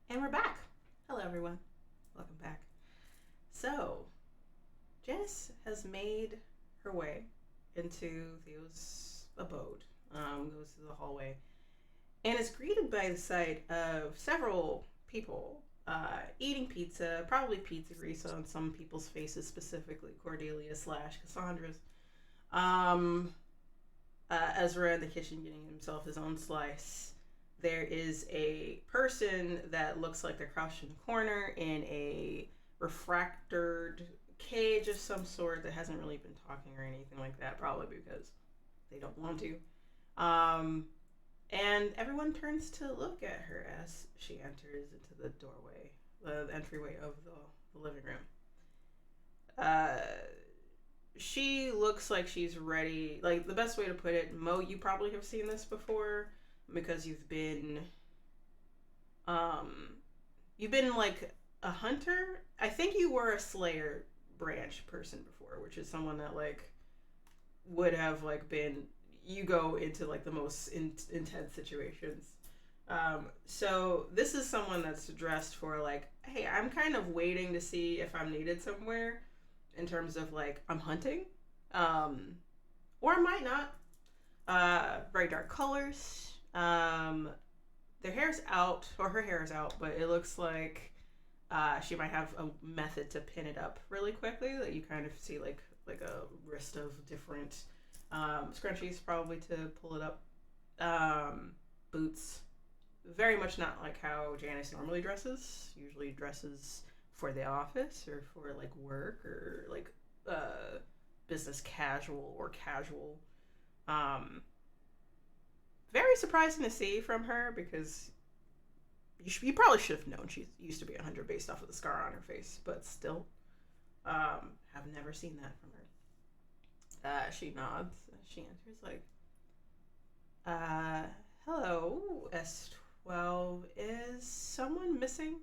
And we're back. Hello, everyone. Welcome back. So, Janice has made her way into Theo's abode, goes to the hallway, and is greeted by the sight of several people eating pizza, probably pizza grease on some people's faces, specifically Cordelia slash Cassandra's. Um, Ezra in the kitchen getting himself his own slice. There is a person that looks like they're crouched in the corner in a refractored cage of some sort that hasn't really been talking or anything like that, probably because they don't want to. Um, and everyone turns to look at her as she enters into the doorway, the entryway of the living room. Uh, she looks like she's ready. Like, the best way to put it, Mo, you probably have seen this before because um you've been like a hunter. I think you were a slayer branch person before, which is someone that like would have like been, you go into like the most intense situations. So this is someone that's dressed for like, hey, I'm kind of waiting to see if I'm needed somewhere in terms of like I'm hunting, um, or I might not. Very dark colors. Their hair's out, or her hair is out, but it looks like she might have a method to pin it up really quickly. That you kind of see like a wrist of different scrunchies probably to pull it up. Boots, very much not like how Janice normally dresses. Usually dresses for the office or for like work or like business casual or casual. Um, Very surprising to see from her because you probably should have known she used to be a hunter based off of the scar on her face, but still, have never seen that from her. She nods as she enters, like, uh, hello, S12. Is someone missing?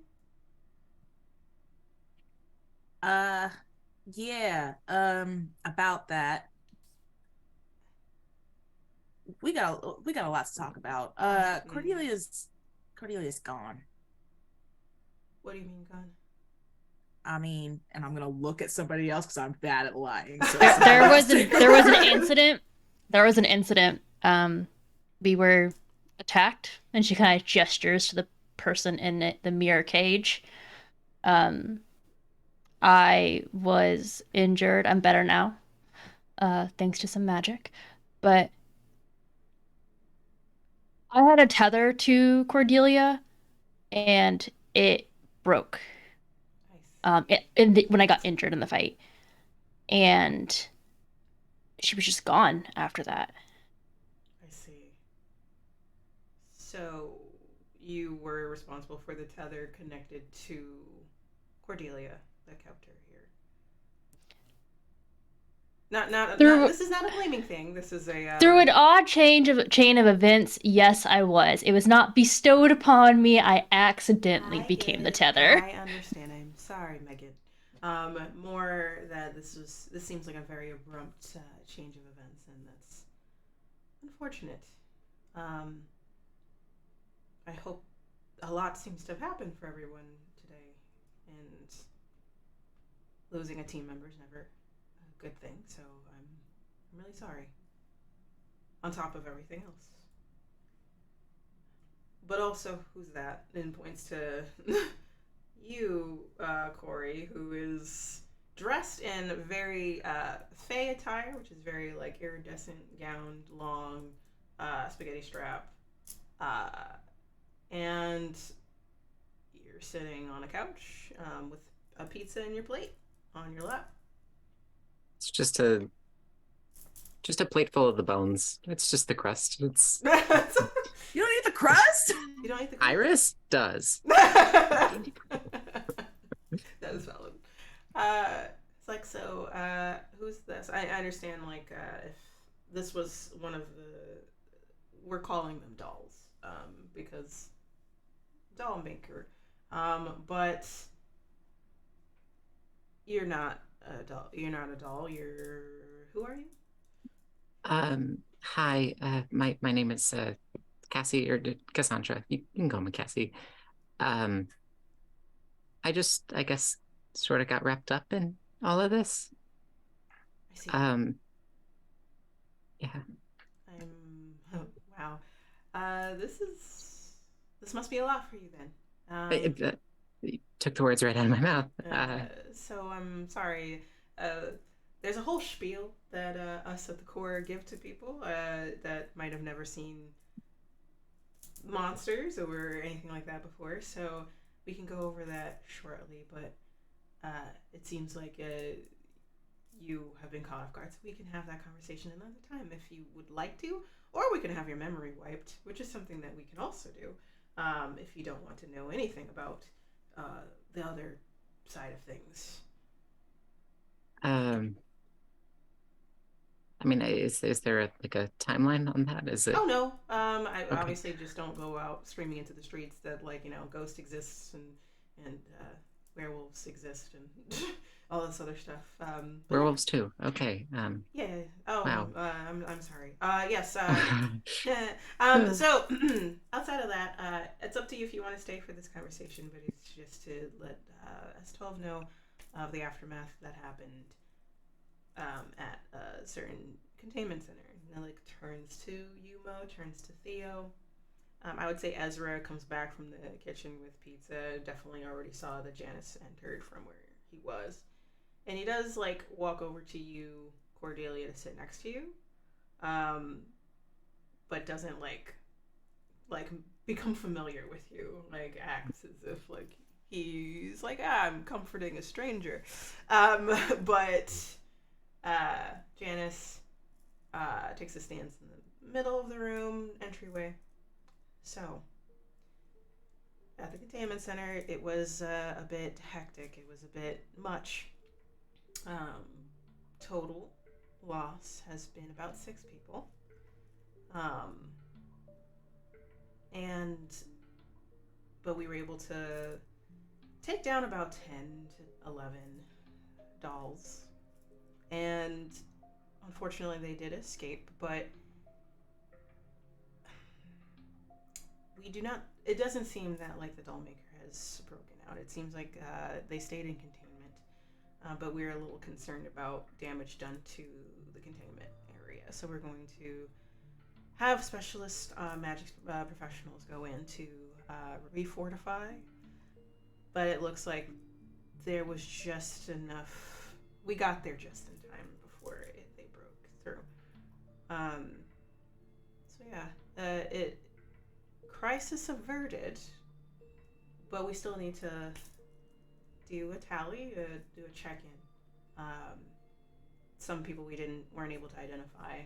Uh, yeah. About that, we got a lot to talk about. Mm, Cordelia's gone. what do you mean, gun? I mean, and I'm gonna look at somebody else because I'm bad at lying. So There there somebody else was take an there her. was an incident. There was an incident. We were attacked, and she kind of gestures to the person in the mirror cage. Um, I was injured. I'm better now, thanks to some magic. But I had a tether to Cordelia, and it broke. I see. When I got injured in the fight, and she was just gone after that. I see. So you were responsible for the tether connected to Cordelia that kept her here. Not. Through This is not a blaming thing. This is a. Through an odd chain of events, yes, I was. It was not bestowed upon me. I accidentally I get became the it. tether. I understand. I'm sorry, Megan. More that this seems like a very abrupt change of events, and that's unfortunate. Um, I hope a lot seems to have happened for everyone today, and losing a team member is never a good thing. So I'm really sorry. On top of everything else. But also, who's that? And points to you, Corey, who is dressed in very fey attire, which is very like iridescent gown, long spaghetti strap, uh, and you're sitting on a couch with a pizza in your plate on your lap. It's just a plate full of the bones. It's just the crust. It's You You don't eat the crust? don't eat the crust. Iris does. That is valid. It's like, so, who's this? I understand, like, if this was one of the. We're calling them dolls, because doll maker. But you're not a doll. You're not a doll. You're. Who are you? Hi. My name is Cassie or Cassandra. You can call me Cassie. Um, I guess, sort of got wrapped up in all of this. I see. Yeah. Oh, wow. This must be a lot for you then. You took the words right out of my mouth. So I'm sorry. There's a whole spiel that us at the Corps give to people that might have never seen monsters or anything like that before. So we can go over that shortly. But it seems like you have been caught off guard, so we can have that conversation another time if you would like to, or we can have your memory wiped, which is something that we can also do if you don't want to know anything about the other side of things. I mean, is there a timeline on that? Is it? Oh no, I Okay. obviously just don't go out screaming into the streets that ghost exists and werewolves exist and all this other stuff. Werewolves too. Okay. Yeah. Oh, Wow. I'm sorry. Yes. So outside of that, it's up to you if you want to stay for this conversation, but it's just to let S12 know of the aftermath that happened at a certain containment center. Nelik turns to Yumo, turns to Theo. I would say Ezra comes back from the kitchen with pizza. Definitely already saw that Janice entered from where he was. And he does walk over to you, Cordelia, to sit next to you, but doesn't become familiar with you. Acts as if he's I'm comforting a stranger. But Janice takes a stance in the middle of the room entryway. So at the containment center, it was a bit hectic. It was a bit much. Total loss has been about 6 people. But we were able to take down about 10 to 11 dolls. And unfortunately they did escape, but it doesn't seem that the doll maker has broken out. It seems like they stayed in containment. But we're a little concerned about damage done to the containment area. So we're going to have specialist magic professionals go in to refortify. But it looks like there was just enough. We got there just in time before they broke through. So yeah, crisis averted, but we still need to do a tally, do a check-in. Some people weren't able to identify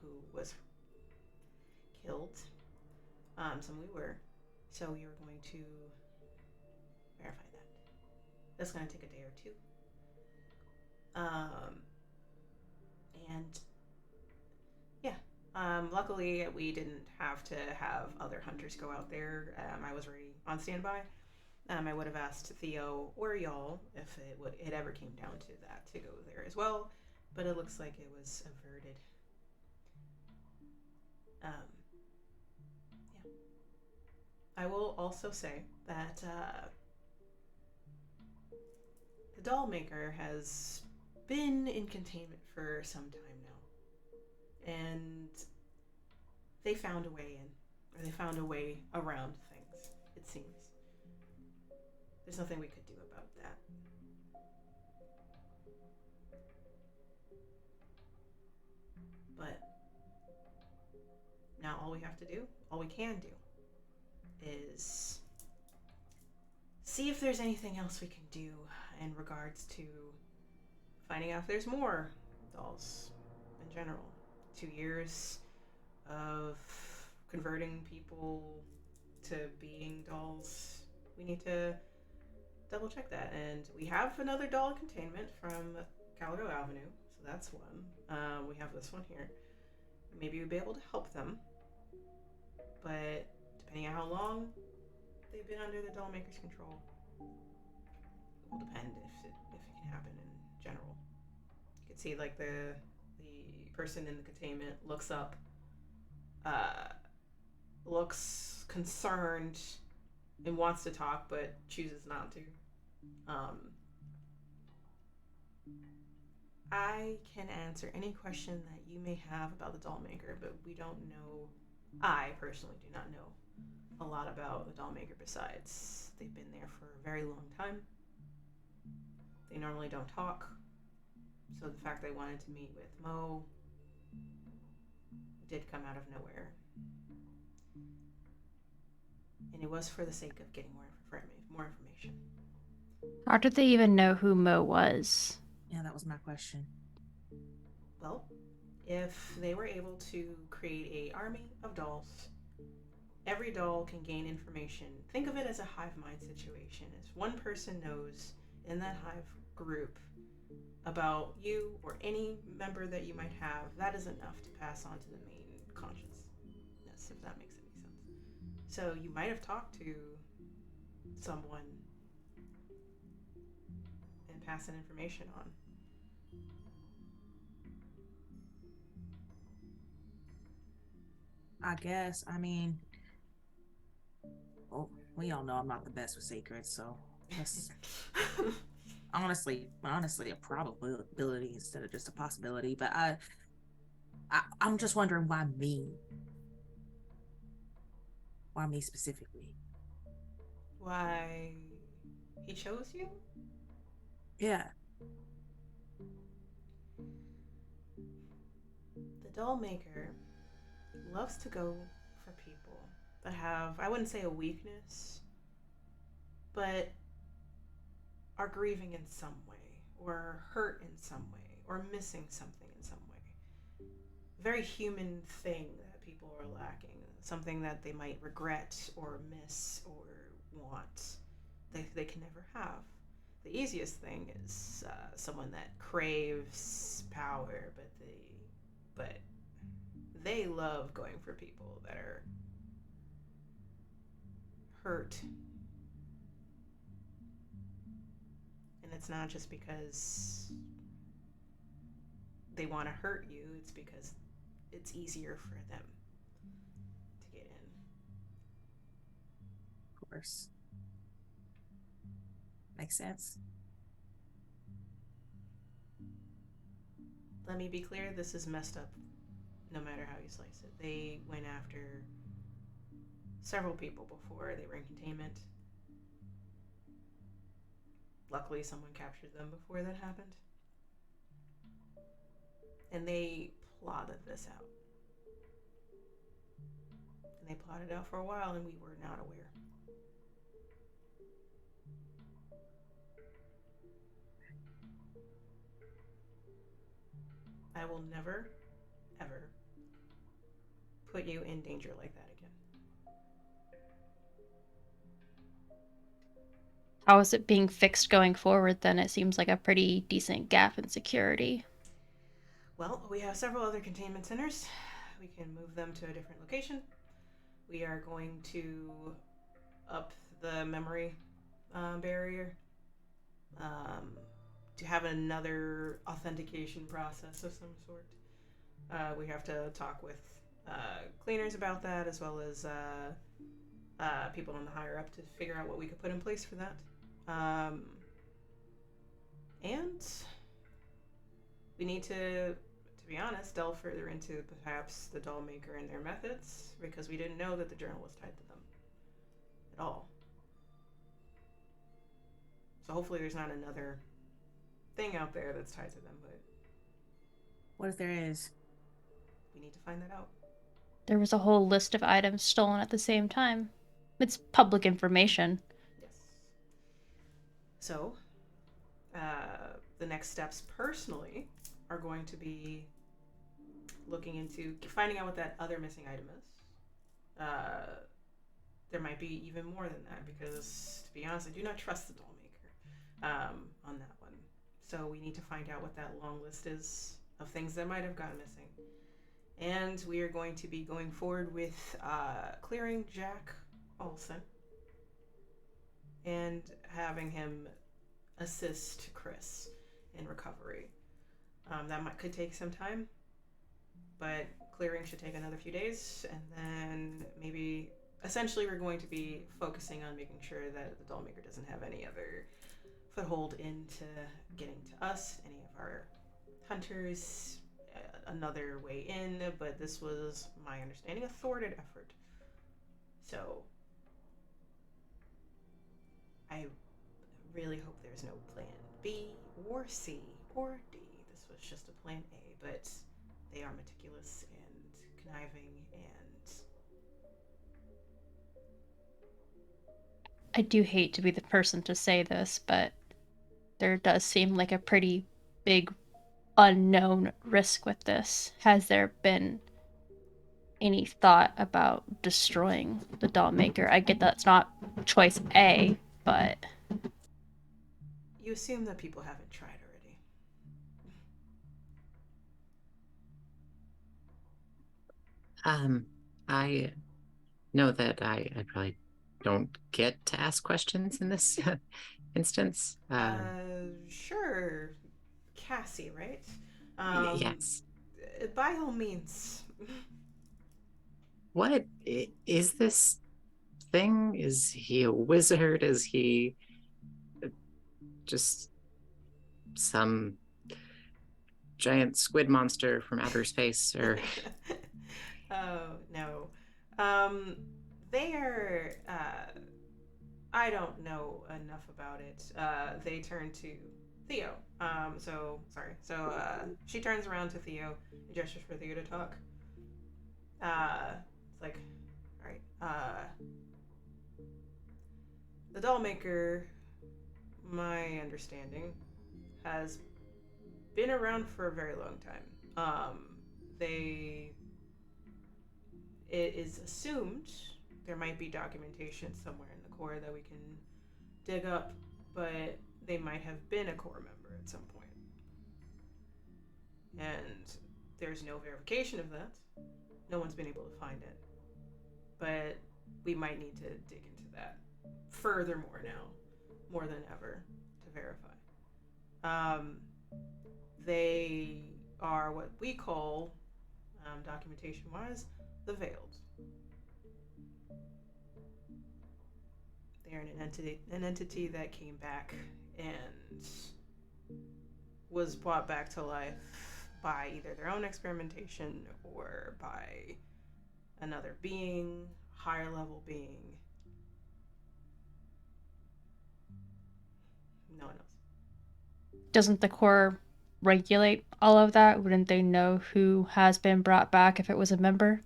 who was killed. Some we were. So we were going to verify that. That's going to take a day or two. And yeah, luckily we didn't have to have other hunters go out there. I was already on standby. I would have asked Theo or y'all if it ever came down to that to go there as well, but it looks like it was averted. Yeah. I will also say that the doll maker has been in containment for some time now, and they found a way in, or they found a way around things, it seems. There's nothing we could do about that. But now all we can do, is see if there's anything else we can do in regards to finding out if there's more dolls in general. 2 years of converting people to being dolls. We need to double check that. And we have another doll containment from Calico Avenue, so that's one. We have this one here. Maybe we'll be able to help them, but depending on how long they've been under the doll maker's control, it will depend if it can happen in general. You can see the person in the containment looks up, looks concerned, and wants to talk but chooses not to. I can answer any question that you may have about the doll maker, but we don't know. I personally do not know a lot about the doll maker besides they've been there for a very long time. They normally don't talk, so the fact they wanted to meet with Mo did come out of nowhere. And it was for the sake of getting more information. How did they even know who Mo was? Yeah, that was my question. Well, if they were able to create an army of dolls, every doll can gain information. Think of it as a hive mind situation. If one person knows in that hive group about you or any member that you might have, that is enough to pass on to the main consciousness, if that makes any sense. So you might have talked to someone and passed that information on. I guess. I mean, well, we all know I'm not the best with secrets, so that's honestly a probability instead of just a possibility. But I'm just wondering why me? Why me specifically? Why he chose you? Yeah. The doll maker loves to go for people that have, I wouldn't say a weakness, but are grieving in some way, or hurt in some way, or missing something in some way. Very human thing that people are lacking. Something that they might regret or miss or want. They can never have. The easiest thing is someone that craves power, but they love going for people that are hurt. And it's not just because they want to hurt you, it's because it's easier for them to get in. Of course. Makes sense. Let me be clear, this is messed up no matter how you slice it. They went after several people before they were in containment. Luckily, someone captured them before that happened. And they plotted this out. And they plotted out for a while, and we were not aware. I will never, ever put you in danger like that again. How is it being fixed going forward then? It seems like a pretty decent gap in security. Well, we have several other containment centers. We can move them to a different location. We are going to up the memory barrier to have another authentication process of some sort. We have to talk with cleaners about that, as well as people on the higher up to figure out what we could put in place for that. And we need to be honest, delve further into perhaps the doll maker and their methods, because we didn't know that the journal was tied to them at all. So hopefully there's not another thing out there that's tied to them, but What if there is? we need to find that out. There was a whole list of items stolen at the same time. It's public information. Yes. So, the next steps personally are going to be looking into finding out what that other missing item is. There might be even more than that, because to be honest, I do not trust the doll maker on that one. So we need to find out what that long list is of things that might have gone missing. And we are going to be going forward with clearing Jack Olsen and having him assist Chris in recovery. That could take some time, but clearing should take another few days, and then maybe essentially we're going to be focusing on making sure that the Dollmaker doesn't have any other foothold into getting to us, any of our hunters, another way in, but this was my understanding a thwarted effort. So I really hope there's no plan B or C or D. This was just a plan A, but they are meticulous and conniving, and I do hate to be the person to say this, but there does seem like a pretty big unknown risk with this. Has there been any thought about destroying the Dollmaker? I get that's not choice A, but you assume that people haven't tried already. I know that I probably don't get to ask questions in this instance. Sure. Cassie, right? Yes. By all means. What is this thing? Is he a wizard? Is he just some giant squid monster from outer space? Or Oh, no. They're, I don't know enough about it. They turn to Theo. She turns around to Theo and gestures for Theo to talk. It's like, alright, the Dollmaker, my understanding, has been around for a very long time. It is assumed there might be documentation somewhere in the Corps that we can dig up, but they might have been a Corps member at some point. And there's no verification of that. No one's been able to find it. But we might need to dig into that furthermore now, more than ever, to verify. They are what we call, documentation-wise, the Veiled. They're an entity that came back and was brought back to life by either their own experimentation or by another being, higher level being. No one else. doesn't the Corps regulate all of that? Wouldn't they know who has been brought back if it was a member?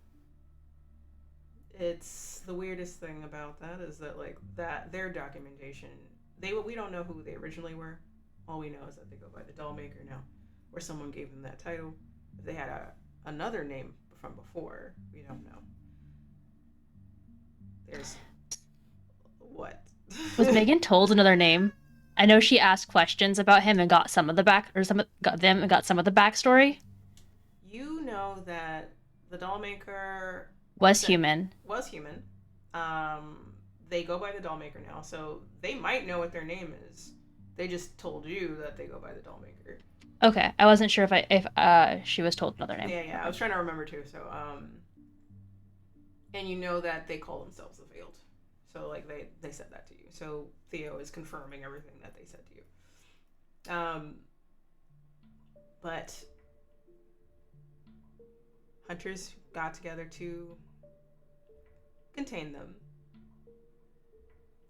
It's the weirdest thing about that is that like that their documentation, we don't know who they originally were. All we know is that they go by the Dollmaker now, or someone gave them that title. If they had another name from before, we don't know. There's what? Was Megan told another name? I know she asked questions about him and got some of the backstory. You know that the Dollmaker Was human. Was human. They go by the Dollmaker now, so they might know what their name is. They just told you that they go by the Dollmaker. Okay, I wasn't sure if she was told another name. Yeah, I was trying to remember too. So, and you know that they call themselves the Veiled. So, like they said that to you. So Theo is confirming everything that they said to you. But hunters got together to contain them.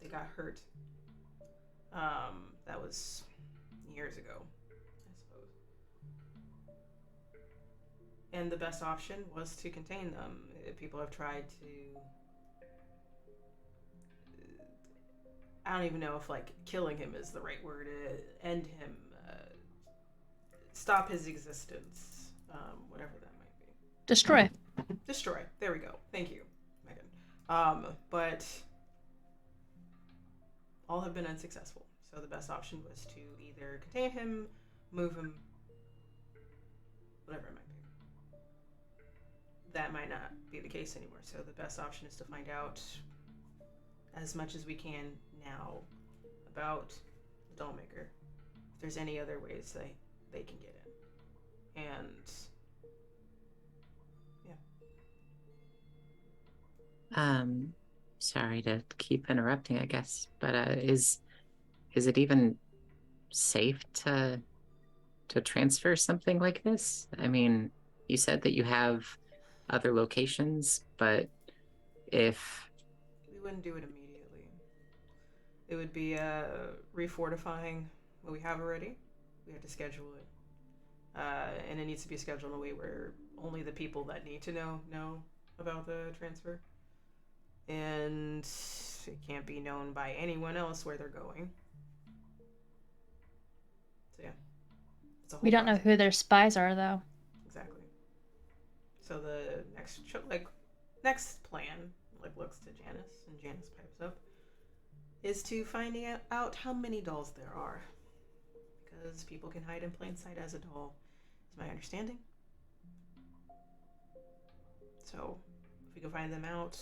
They got hurt. That was years ago, I suppose. And the best option was to contain them. People have tried to. I don't even know if like killing him is the right word. End him. Stop his existence. Whatever that might be. Destroy. Destroy. There we go. Thank you, Megan. But all have been unsuccessful. So the best option was to either contain him, move him, whatever it might be. That might not be the case anymore. So the best option is to find out as much as we can now about the Dollmaker. If there's any other ways they can get in. And yeah. Sorry to keep interrupting, I guess, but is it even safe to transfer something like this? I mean, you said that you have other locations, but if We wouldn't do it immediately. It would be refortifying what we have already. We have to schedule it. And it needs to be scheduled in a way where only the people that need to know about the transfer. And it can't be known by anyone else where they're going. So yeah. It's a whole We don't know process. who their spies are, though. Exactly. So the next plan looks to Janice, and Janice pipes up, is to finding out how many dolls there are, because people can hide in plain sight as a doll, is my understanding. So if we can find them out,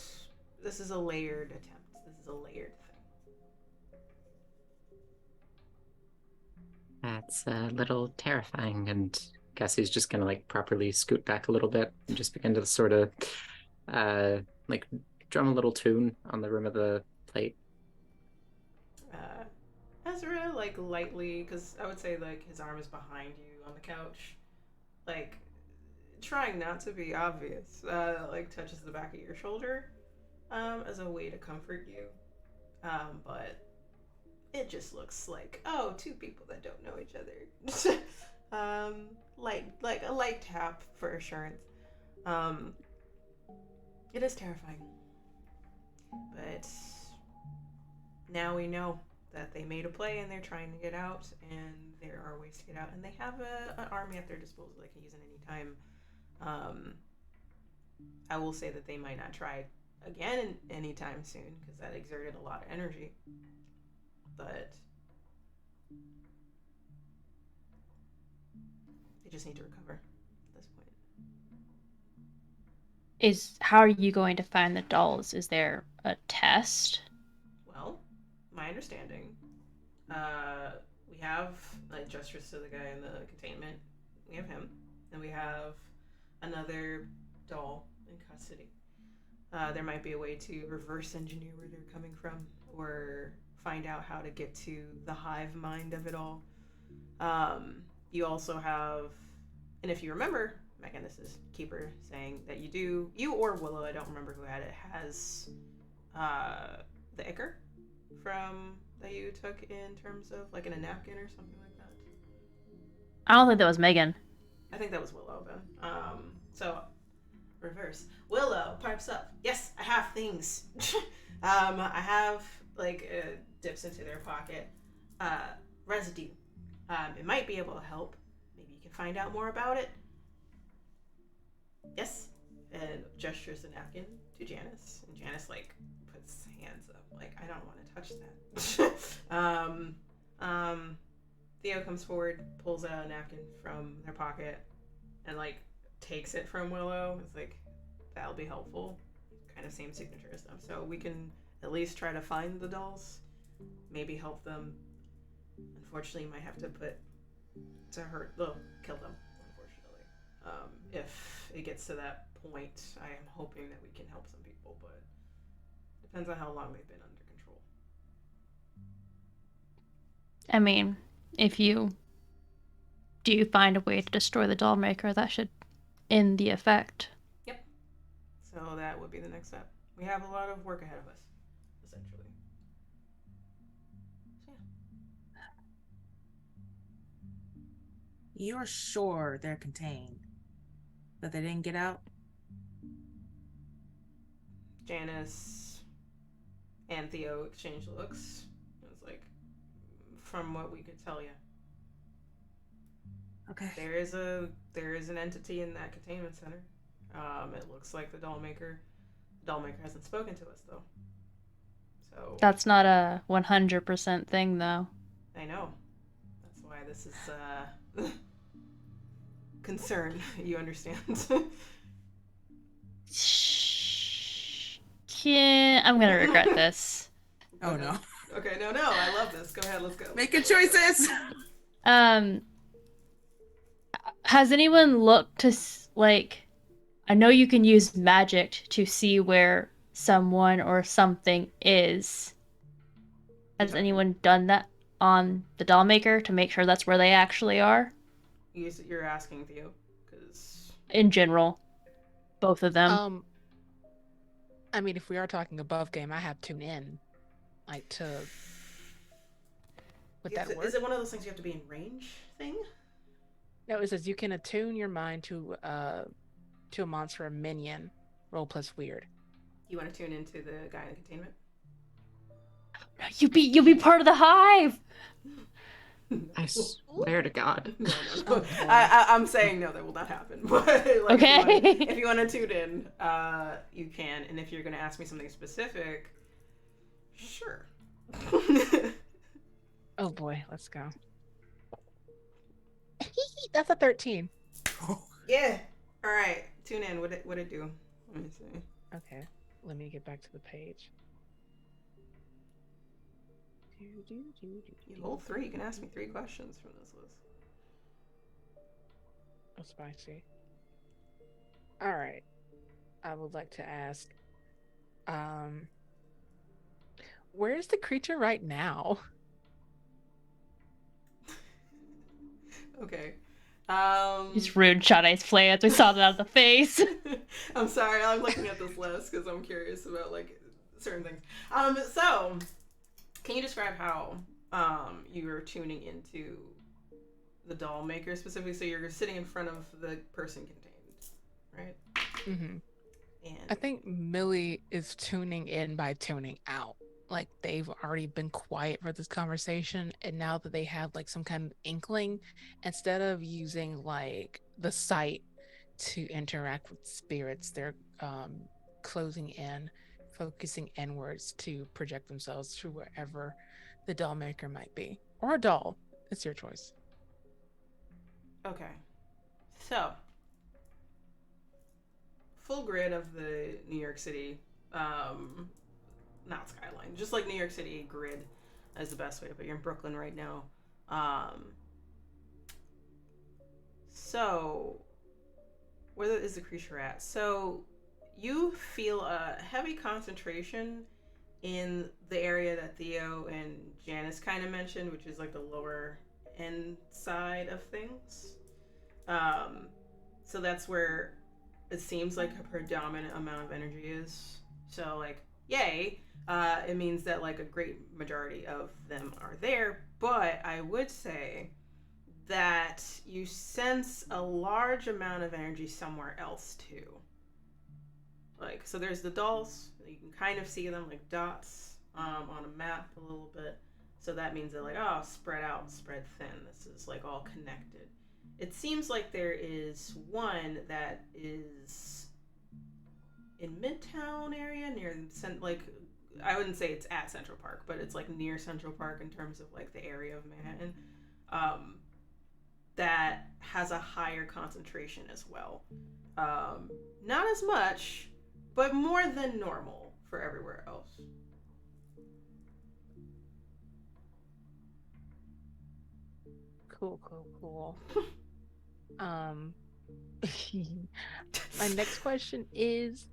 this is a layered attempt. This is a layered thing. that's a little terrifying, and Cassie's just gonna like properly scoot back a little bit and just begin to sort of like drum a little tune on the rim of the plate. Ezra, like, lightly, because I would say, like, his arm is behind you on the couch, like, trying not to be obvious, like, touches the back of your shoulder, as a way to comfort you. But it just looks like, oh, two people that don't know each other. Like a light tap for assurance. It is terrifying. But now we know that they made a play and they're trying to get out, and there are ways to get out, and they have an army at their disposal they can use at any time. I will say that they might not try again anytime soon, because that exerted a lot of energy. But they just need to recover at this point. How are you going to find the dolls? Is there a test? Well, my understanding, we have, like, gestures to the guy in the containment. We have him, and we have another doll in custody. There might be a way to reverse engineer where they're coming from, or find out how to get to the hive mind of it all. You also have, and if you remember, Megan, this is Keeper saying that you or Willow, I don't remember who had it, has the ichor from that you took in terms of, like, in a napkin or something like that. I don't think that was Megan. I think that was Willow then. So reverse. Willow pipes up. Yes, I have things. I have, like, dips into their pocket. Residue. It might be able to help. Maybe you can find out more about it. Yes. And gestures a napkin to Janice. And Janice, like, puts hands up. Like, I don't want to touch that. Theo comes forward, pulls out a napkin from their pocket, and, like, takes it from Willow. It's like, that'll be helpful. Kind of same signature and stuff. So we can at least try to find the dolls. Maybe help them. Unfortunately, you might have to kill them, unfortunately. If it gets to that point, I am hoping that we can help some people, but depends on how long they've been under control. I mean, if you do find a way to destroy the doll maker, that should end the effect. Yep. So that would be the next step. We have a lot of work ahead of us, essentially. So yeah. You're sure they're contained? That they didn't get out? Janice and Theo exchange looks. It's like, from what we could tell you, Okay. there is an entity in that containment center. It looks like the doll maker. The doll maker hasn't spoken to us though. So That's not a 100% thing, though. I know. That's why this is concern. You understand? I'm gonna regret this. Oh no. Okay, no, I love this. Go ahead, let's go. Making choices. Has anyone looked to, like, I know you can use magic to see where someone or something is. Has anyone done that on the doll maker to make sure that's where they actually are? You're asking Theo, because In general, both of them. I mean, if we are talking above game, I have tune in, like to. Is it one of those things you have to be in range thing? No, it says you can attune your mind to a monster or minion. Roll plus weird. You want to tune into the guy in the containment? You'll be part of the hive. I swear to God. No. I'm saying no, that will not happen. But like, okay. If you want to tune in, you can. And if you're going to ask me something specific, sure. Oh boy, let's go. That's a 13. Yeah. All right. Tune in. What it do? Let me see. Okay. Let me get back to the page. You hold 3. You can ask me 3 questions from this list. Oh, spicy. All right. I would like to ask, where is the creature right now? Okay. Just rude Shadai's plans. We saw that on the face. I'm sorry. I'm looking at this list because I'm curious about like certain things. So can you describe how you're tuning into the doll maker specifically? So you're sitting in front of the person contained, right? Mm-hmm. And I think Millie is tuning in by tuning out. Like they've already been quiet for this conversation, and now that they have like some kind of inkling, instead of using like the sight to interact with spirits, they're closing in, focusing inwards to project themselves to wherever the doll maker might be, or a doll. It's your choice. okay, so full grid of the New York City. Not skyline, just like New York City grid is the best way to put it. You're in Brooklyn right now. So where is the creature at? So you feel a heavy concentration in the area that Theo and Janice kind of mentioned, which is like the lower end side of things. So that's where it seems like a predominant amount of energy is. So like, yay. It means that like a great majority of them are there, but I would say that you sense a large amount of energy somewhere else too. Like, so there's the dolls, you can kind of see them like dots on a map a little bit. So that means they're like, oh, spread out, spread thin. This is like all connected. It seems like there is one that is in Midtown area near like, I wouldn't say it's at Central Park, but it's like near Central Park in terms of like the area of Manhattan, that has a higher concentration as well. Not as much, but more than normal for everywhere else. Cool. My next question is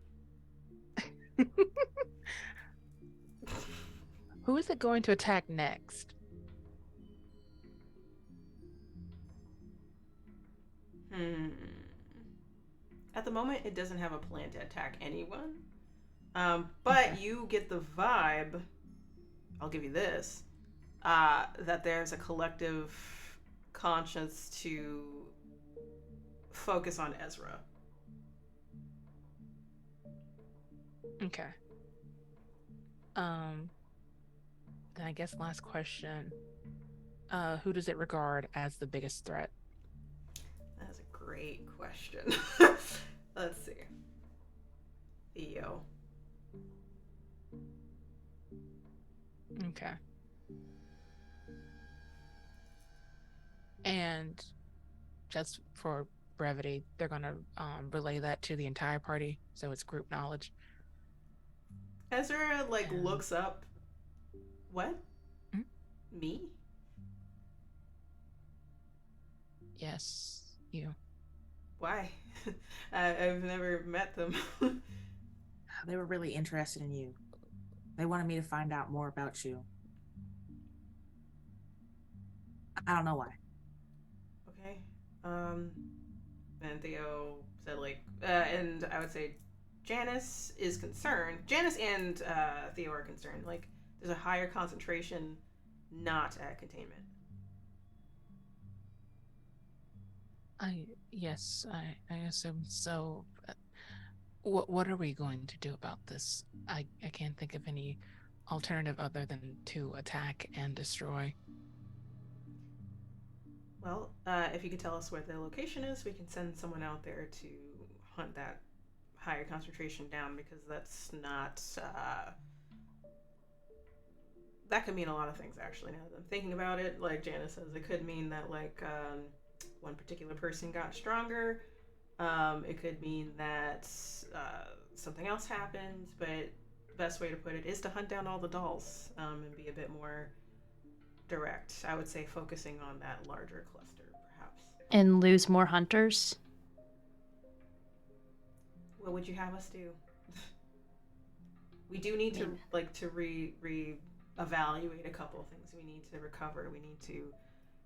who is it going to attack next? At the moment, it doesn't have a plan to attack anyone. But you get the vibe, I'll give you this, that there's a collective conscience to focus on Ezra. Okay. Then I guess last question. Who does it regard as the biggest threat? That's a great question. Let's see. Theo. Okay. And just for brevity, they're gonna relay that to the entire party, so it's group knowledge. Ezra looks up. What? Mm-hmm. Me? Yes, you. Why? I've never met them. They were really interested in you. They wanted me to find out more about you. I don't know why. Okay. And Theo said, like, and I would say Janice is concerned. Janice and Theo are concerned. Like, there's a higher concentration not at containment. Yes, I assume so. What are we going to do about this? I can't think of any alternative other than to attack and destroy. Well, if you could tell us where the location is, we can send someone out there to hunt that higher concentration down, because that's not. That could mean a lot of things, actually. Now that I'm thinking about it, like Janice says, it could mean that like one particular person got stronger. It could mean that something else happened, but the best way to put it is to hunt down all the dolls and be a bit more direct. I would say focusing on that larger cluster, perhaps. And lose more hunters. What would you have us do? We do need to evaluate a couple of things. We need to recover. We need to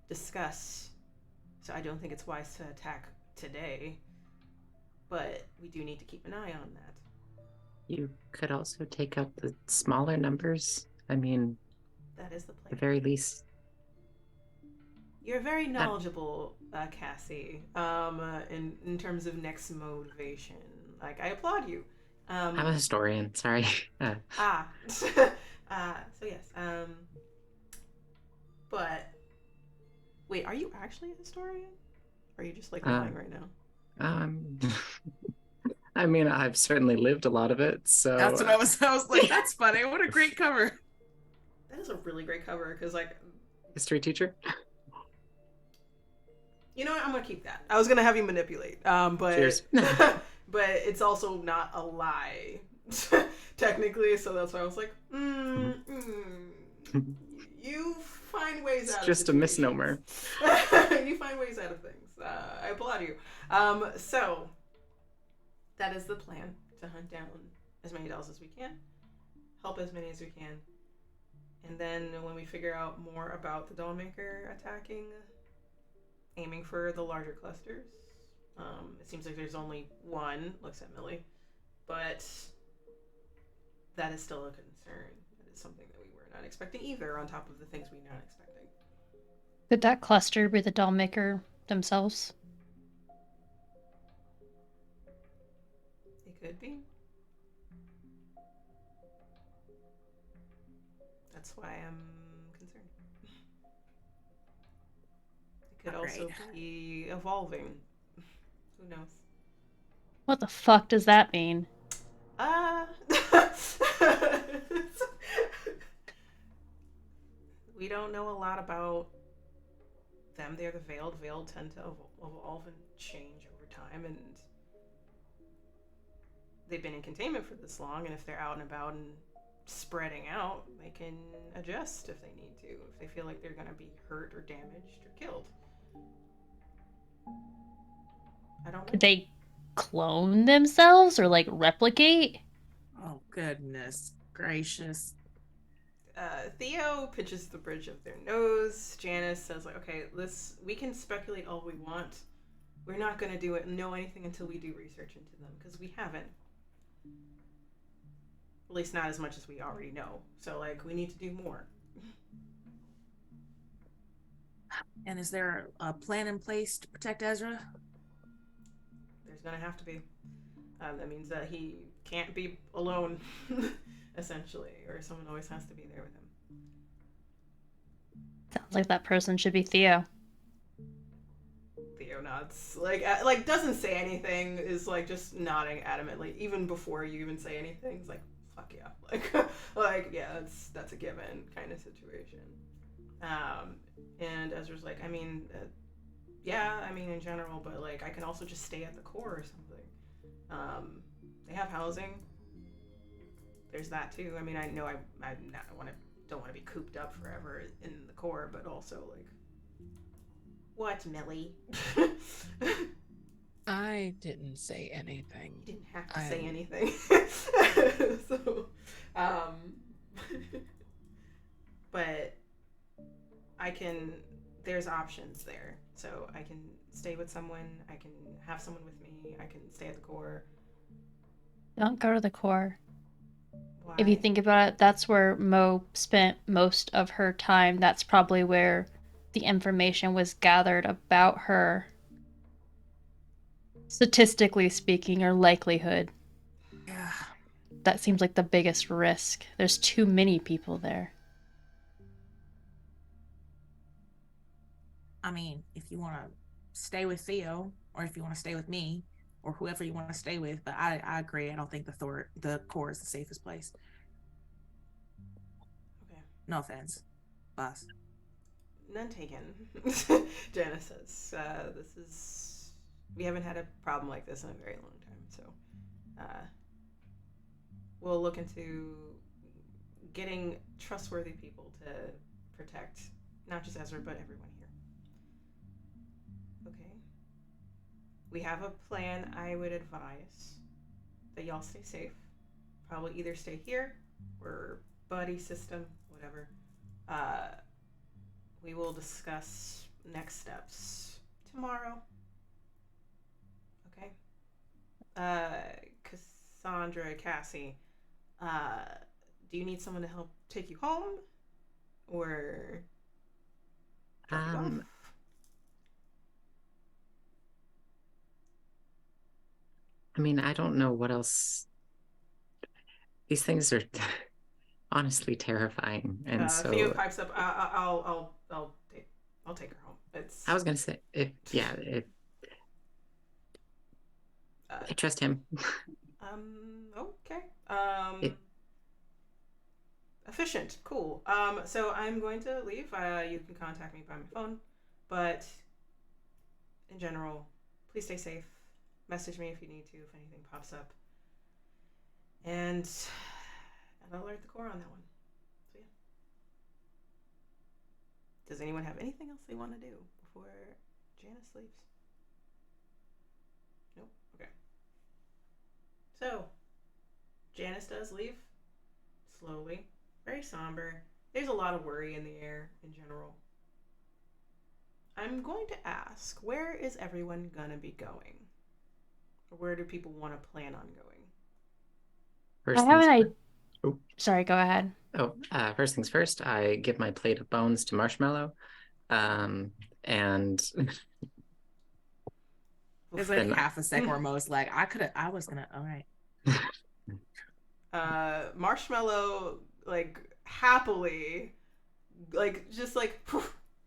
discuss. So I don't think it's wise to attack today, but we do need to keep an eye on that. You could also take up the smaller numbers. I mean, that is the plan. At the very least. You're very knowledgeable, Cassie, in terms of next motivation. Like, I applaud you. I'm a historian, sorry. So yes. But, wait, are you actually a historian? Or are you just, like, lying right now? I mean, I've certainly lived a lot of it, so... That's what I was like, that's funny. What a great cover. That is a really great cover, because, like... History teacher? You know what? I'm going to keep that. I was going to have you manipulate, but... Cheers. But it's also not a lie, technically, so that's why I was like, you find ways out of It's just a misnomer. You find ways out of things. I applaud you. So, that is the plan, to hunt down as many dolls as we can, help as many as we can, and then when we figure out more about the doll maker attacking, aiming for the larger clusters. It seems like there's only one, looks at Millie, but that is still a concern. That is something that we were not expecting either, on top of the things we were not expecting. Could that cluster be the doll maker themselves? It could be. That's why I'm concerned. It could also be evolving. Who knows? What the fuck does that mean? We don't know a lot about them. They're the Veiled. Veiled tend to evolve and change over time, and they've been in containment for this long, and if they're out and about and spreading out, they can adjust if they need to, if they feel like they're going to be hurt or damaged or killed. I don't know. Could they clone themselves or like replicate? Oh, goodness gracious. Theo pinches the bridge of their nose. Janice says, like, okay, we can speculate all we want. We're not going to know anything until we do research into them, because we haven't. At least not as much as we already know. So, like, we need to do more. And is there a plan in place to protect Ezra? There's going to have to be. That means that he can't be alone, essentially, or someone always has to be there with him. Sounds like that person should be Theo. Theo nods. Like doesn't say anything, is like just nodding adamantly, even before you even say anything. He's like, fuck yeah. Like yeah, that's a given kind of situation. And Ezra's like, I mean, yeah, I mean in general, but like I can also just stay at the core or something. They have housing. There's that too. I mean, I know I don't want to be cooped up forever in the core, but also like, what, Millie? I didn't say anything. You didn't have to say anything. So, but I can. There's options there, so I can stay with someone. I can have someone with me. I can stay at the core. Don't go to the core. Why? If you think about it, that's where Mo spent most of her time. That's probably where the information was gathered about her. Statistically speaking, or likelihood. Yeah. That seems like the biggest risk. There's too many people there. I mean, if you want to stay with Theo, or if you want to stay with me, or whoever you want to stay with, but I agree. I don't think the core is the safest place. Okay. No offense, boss. None taken. Janice says, we haven't had a problem like this in a very long time, so we'll look into getting trustworthy people to protect not just Ezra, but everyone here. Okay. We have a plan. I would advise that y'all stay safe. Probably either stay here or buddy system, whatever. We will discuss next steps tomorrow. Okay. Cassandra, Cassie, do you need someone to help take you home, or drop you off? I mean, I don't know what else. These things are honestly terrifying, and so Theo pipes up. I'll take her home. I was gonna say, I trust him. Okay. Efficient. Cool. So I'm going to leave. You can contact me by my phone, but in general, please stay safe. Message me if you need to, if anything pops up. And I'll alert the core on that one. So yeah. Does anyone have anything else they want to do before Janice leaves? Nope. Okay. So, Janice does leave. Slowly. Very somber. There's a lot of worry in the air in general. I'm going to ask, where is everyone gonna be going? Or where do people want to plan on going? I have an idea. Oh. Sorry, go ahead. First things first, I give my plate of bones to Marshmallow. And it's like half a second where Mo's like, I was gonna, all right. Marshmallow, like, happily, like, just like,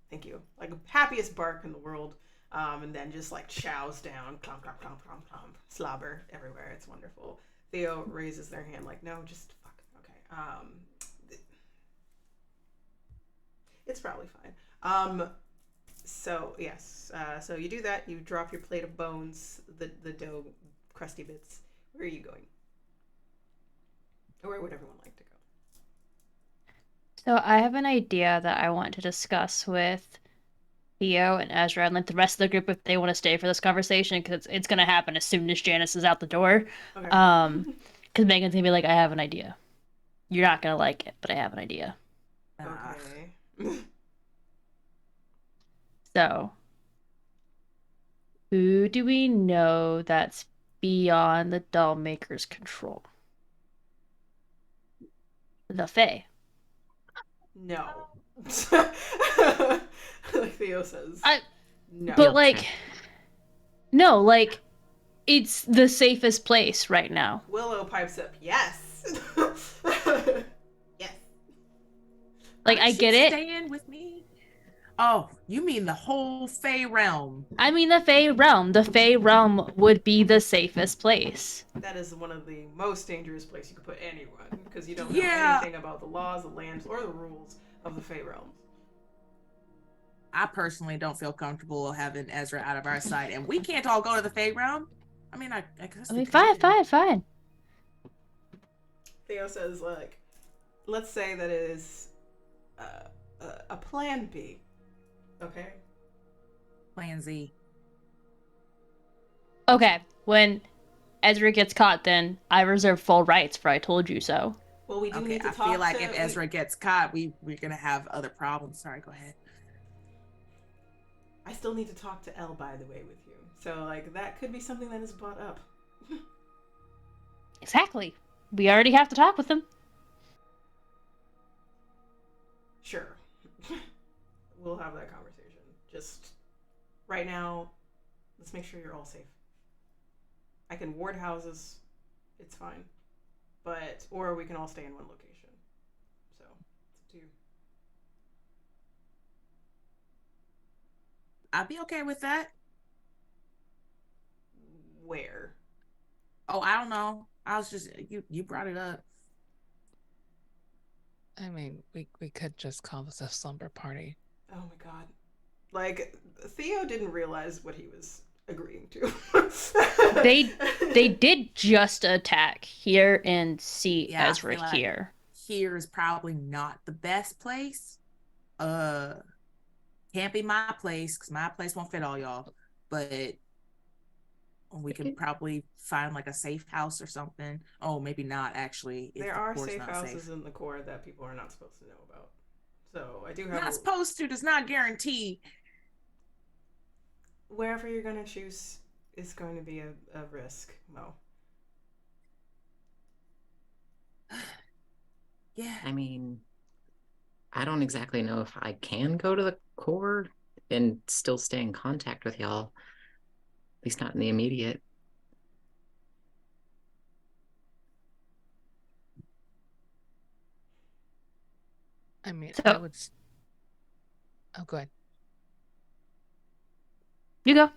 thank you, like, happiest bark in the world, and then just like chows down, clomp, clomp, clomp, clomp, clomp, slobber everywhere. It's wonderful. Theo raises their hand like, no, just fuck. Okay. It's probably fine. So yes. So you do that. You drop your plate of bones, the dough, crusty bits. Where are you going? Or where would everyone like to go? So I have an idea that I want to discuss with Theo and Ezra and like the rest of the group if they want to stay for this conversation, because it's gonna happen as soon as Janice is out the door. Okay. Because Megan's gonna be like, I have an idea. You're not gonna like it, but I have an idea. Okay. So, who do we know that's beyond the doll maker's control? The Fae. No. Like Theo says. No. But like, no, like, it's the safest place right now. Willow pipes up, yes. Yes. Like, I get it. Stay in with me. Oh, you mean the whole Fae realm? I mean the Fae realm. The Fae realm would be the safest place. That is one of the most dangerous places you could put anyone, because you don't know anything about the laws, the lands, or the rules of the Fae realms. I personally don't feel comfortable having Ezra out of our sight, and we can't all go to the Fae realm. I mean, I guess. I mean, fine. Theo says, like, let's say that it is a plan B. Okay? Plan Z. Okay, when Ezra gets caught, then I reserve full rights for I told you so. Well, we do Okay, need to I talk feel like to. if Ezra gets caught, we're gonna have other problems. Sorry, go ahead. I still need to talk to Elle, by the way, with you. So, like, that could be something that is brought up. Exactly. We already have to talk with him. Sure. We'll have that conversation. Just right now, let's make sure you're all safe. I can ward houses. It's fine. But, or we can all stay in one location. So, it's up to you. I'd be okay with that. Where? Oh, I don't know. I was just you brought it up. I mean, we could just call this a slumber party. Oh my god. Like, Theo didn't realize what he was agreeing to. They did just attack here and see Yeah, I Ezra feel like here. here is probably not the best place. Can't be my place because my place won't fit all y'all. But we could probably find like a safe house or something. Oh, maybe not actually. There are safe houses in the core that people are not supposed to know about. So I do have. Not supposed to does not guarantee. Wherever you're gonna choose is going to be a risk, Mo. Yeah. I mean, I don't exactly know if I can go to the core and still stay in contact with y'all. At least not in the immediate. I mean, So- I would. Oh, go ahead. You go.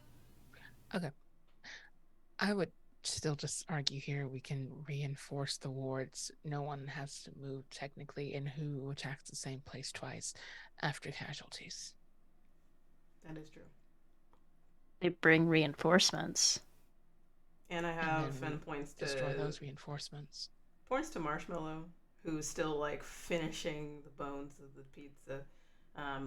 I would still just argue here we can reinforce the wards. No one has to move technically, and who attacks the same place twice after casualties. That is true. They bring reinforcements. And I have and points to destroy those reinforcements. Points to Marshmallow, who's still like finishing the bones of the pizza,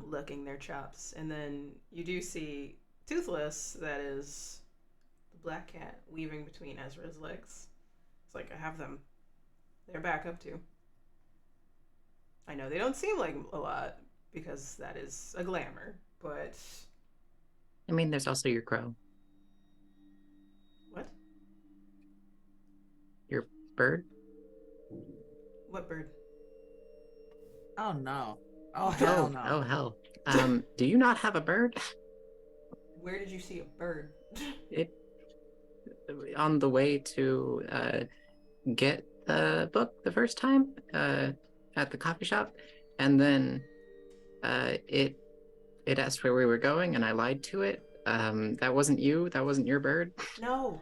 licking their chops, and then you do see Toothless, that is the black cat, weaving between Ezra's legs. It's like I have them. They're back up too. I know they don't seem like a lot because that is a glamour, but I mean, there's also your crow. what? Your bird? What bird? Oh no. Oh hell no. Oh hell. Do you not have a bird? Where did you see a bird? It on the way to get the book the first time at the coffee shop, and then it asked where we were going, and I lied to it. That wasn't you. That wasn't your bird. No,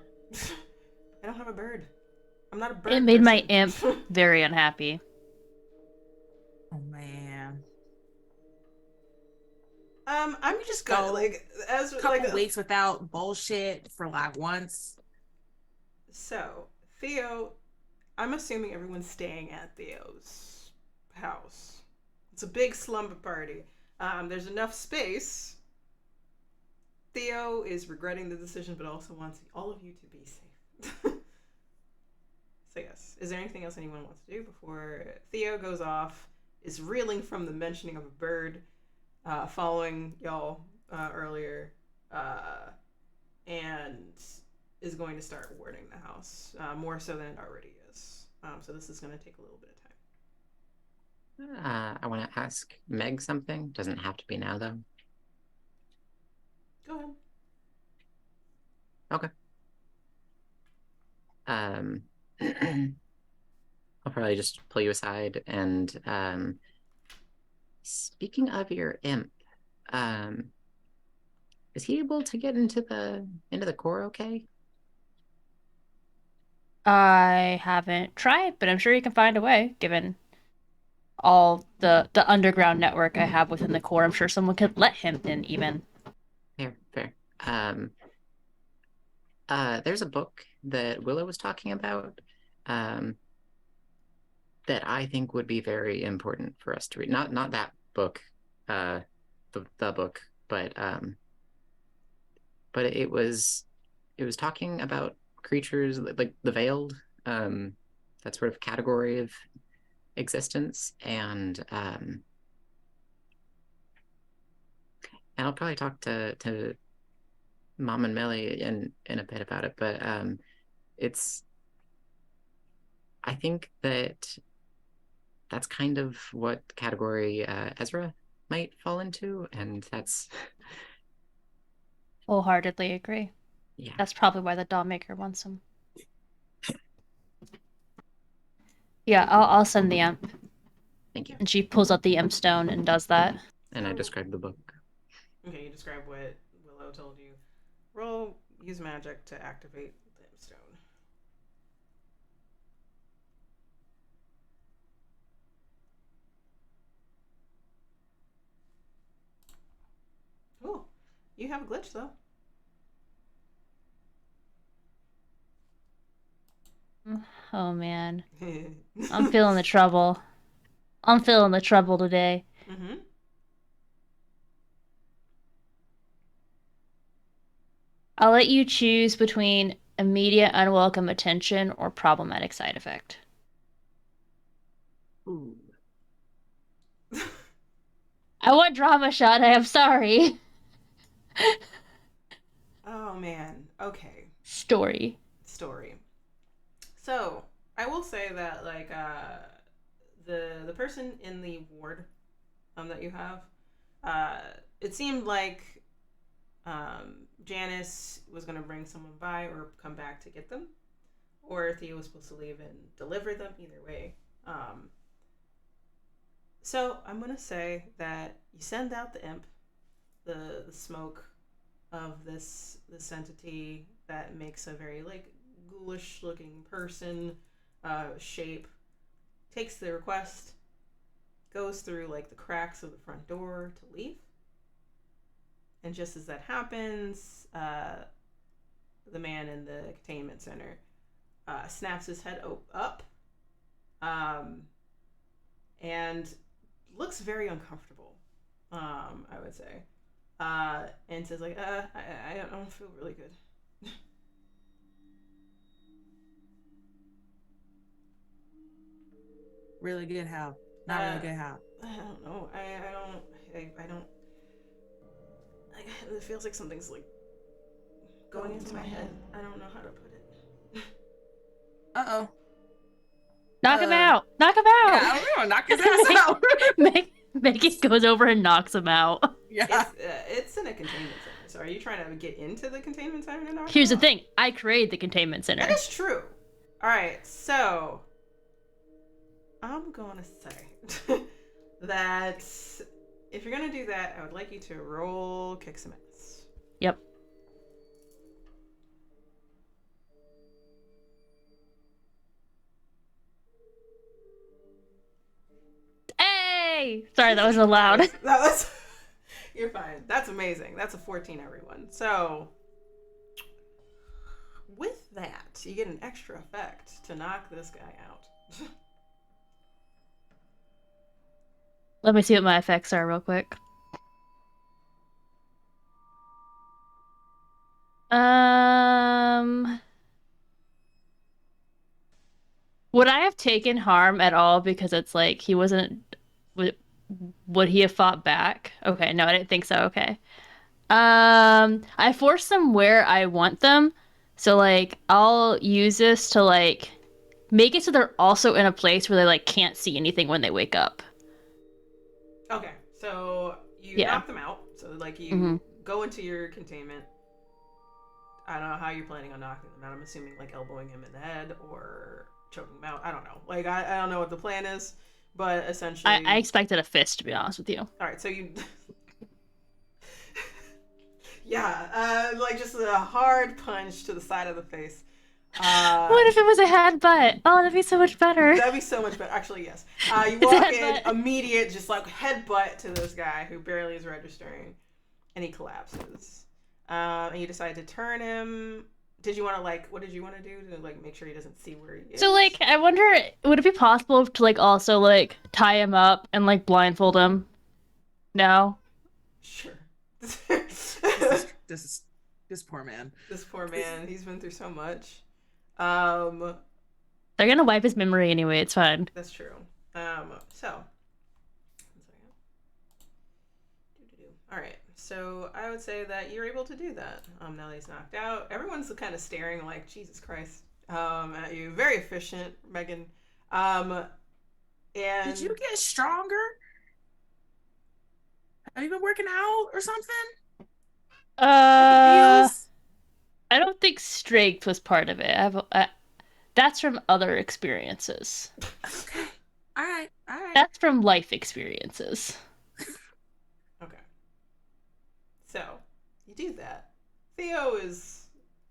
I don't have a bird. I'm not a bird. It made my person. imp very unhappy. Oh man. I'm just gonna So, like as A couple like weeks without bullshit for like once. So Theo, I'm assuming everyone's staying at Theo's house. It's a big slumber party. There's enough space. Theo is regretting the decision, but also wants all of you to be safe. So yes, is there anything else anyone wants to do before Theo goes off? Is reeling from the mentioning of a bird, following y'all earlier, and is going to start warding the house more so than it already is. So this is going to take a little bit of time. I want to ask Meg something. Doesn't have to be now though. Go ahead. Okay. I'll probably just pull you aside and speaking of your imp, is he able to get into the core okay? I haven't tried, but I'm sure you can find a way, given all the underground network I have within the core. I'm sure someone could let him in even. Fair. There's a book that Willow was talking about that I think would be very important for us to read. Not that book, the book, but it was was talking about creatures like the veiled, that sort of category of existence, and I'll probably talk to Mom and Melly in a bit about it, but it's, I think that's kind of what category Ezra might fall into, and that's Wholeheartedly agree. yeah. That's probably why the doll maker wants him. Yeah, I'll send the imp. Thank you. And she pulls out the imp stone and does that. And I described the book. Okay, you describe what Willow told you. Roll, use magic to activate the imp stone. Oh, you have a glitch though. Oh man. I'm feeling the trouble. I'm feeling the trouble today. Mm-hmm. I'll let you choose between immediate unwelcome attention or problematic side effect. Ooh. I want drama shot. I am sorry. Oh man. Okay. Story. So I will say that like the person in the ward that you have, it seemed like Janice was gonna bring someone by or come back to get them, or Thea was supposed to leave and deliver them. Either way. So I'm gonna say that you send out the imp, the smoke of this entity that makes a very like ghoulish looking person shape, takes the request, goes through like the cracks of the front door to leave, and just as that happens, the man in the containment center snaps his head up and looks very uncomfortable, I would say, and says like, I don't feel really good. Really good how? Not really good how? I don't know. I don't. It feels like something's like going into my head. I don't know how to put it. Uh-oh. Knock him out! Knock him out! Yeah, I'm gonna knock his ass out. Megan goes over and knocks him out. Yeah. It's in a containment center. So are you trying to get into the containment center and knock Here's him the out? thing. I created the containment center. That is true. Alright, so I'm gonna say that if you're gonna do that, I would like you to roll kick some ass. Yep. Hey! Sorry, that wasn't loud. You're fine. That's amazing. That's a 14, everyone. So with that, you get an extra effect to knock this guy out. Let me see what my effects are real quick. Would I have taken harm at all because it's like he wasn't... Would he have fought back? Okay, no, I didn't think so. Okay. I force them where I want them. So, like, I'll use this to, like, make it so they're also in a place where they, like, can't see anything when they wake up. Okay, so you knock them out. So, like, you go into your containment. I don't know how you're planning on knocking them out. I'm assuming, like, elbowing him in the head or choking him out. I don't know. Like, I don't know what the plan is, but essentially... I expected a fist, to be honest with you. All right, so you... yeah, like, just a hard punch to the side of the face. What if it was a headbutt? Oh, that'd be so much better. That'd be so much better. Actually, yes. You walk in, immediate, just like headbutt to this guy who barely is registering, and he collapses. And you decide to turn him. Did you want to like? What did you want to do to like make sure he doesn't see where he is? So like, I wonder, would it be possible to like also like tie him up and like blindfold him? No. Sure. This This poor man. This poor man. He's been through so much. Um, They're gonna wipe his memory anyway. It's fine. that's true. So. One second. All right. So I would say that you're able to do that. Now that he's knocked out, everyone's kind of staring like Jesus Christ at you. Very efficient, Megan. And Did you get stronger? Have you been working out or something? I don't think strength was part of it. That's from other experiences. Okay. All right. That's from life experiences. Okay. So you do that. Theo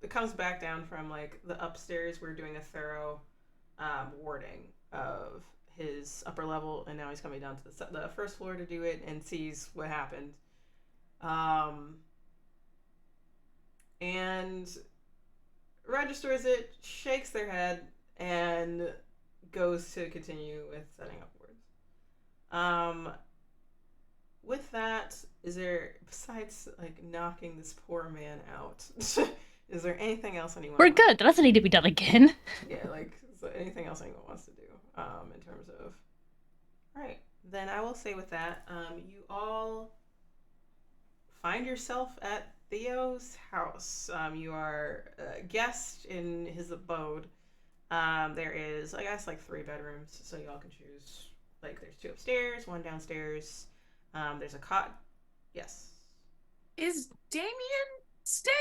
comes back down from like the upstairs. We're doing a thorough warding of his upper level, and now he's coming down to the first floor to do it and sees what happened. And registers it, shakes their head, and goes to continue with setting up wards. With that, is there, besides like knocking this poor man out, is there anything else anyone We're good. That doesn't need to be done again. Yeah, like, is there anything else anyone wants to do in terms of... Alright, then I will say with that, you all find yourself at Theo's house. You are a guest in his abode. There is, I guess, like 3 bedrooms, so y'all can choose. Like, there's 2 upstairs, 1 downstairs. There's a cot. Yes. Is Damien staying?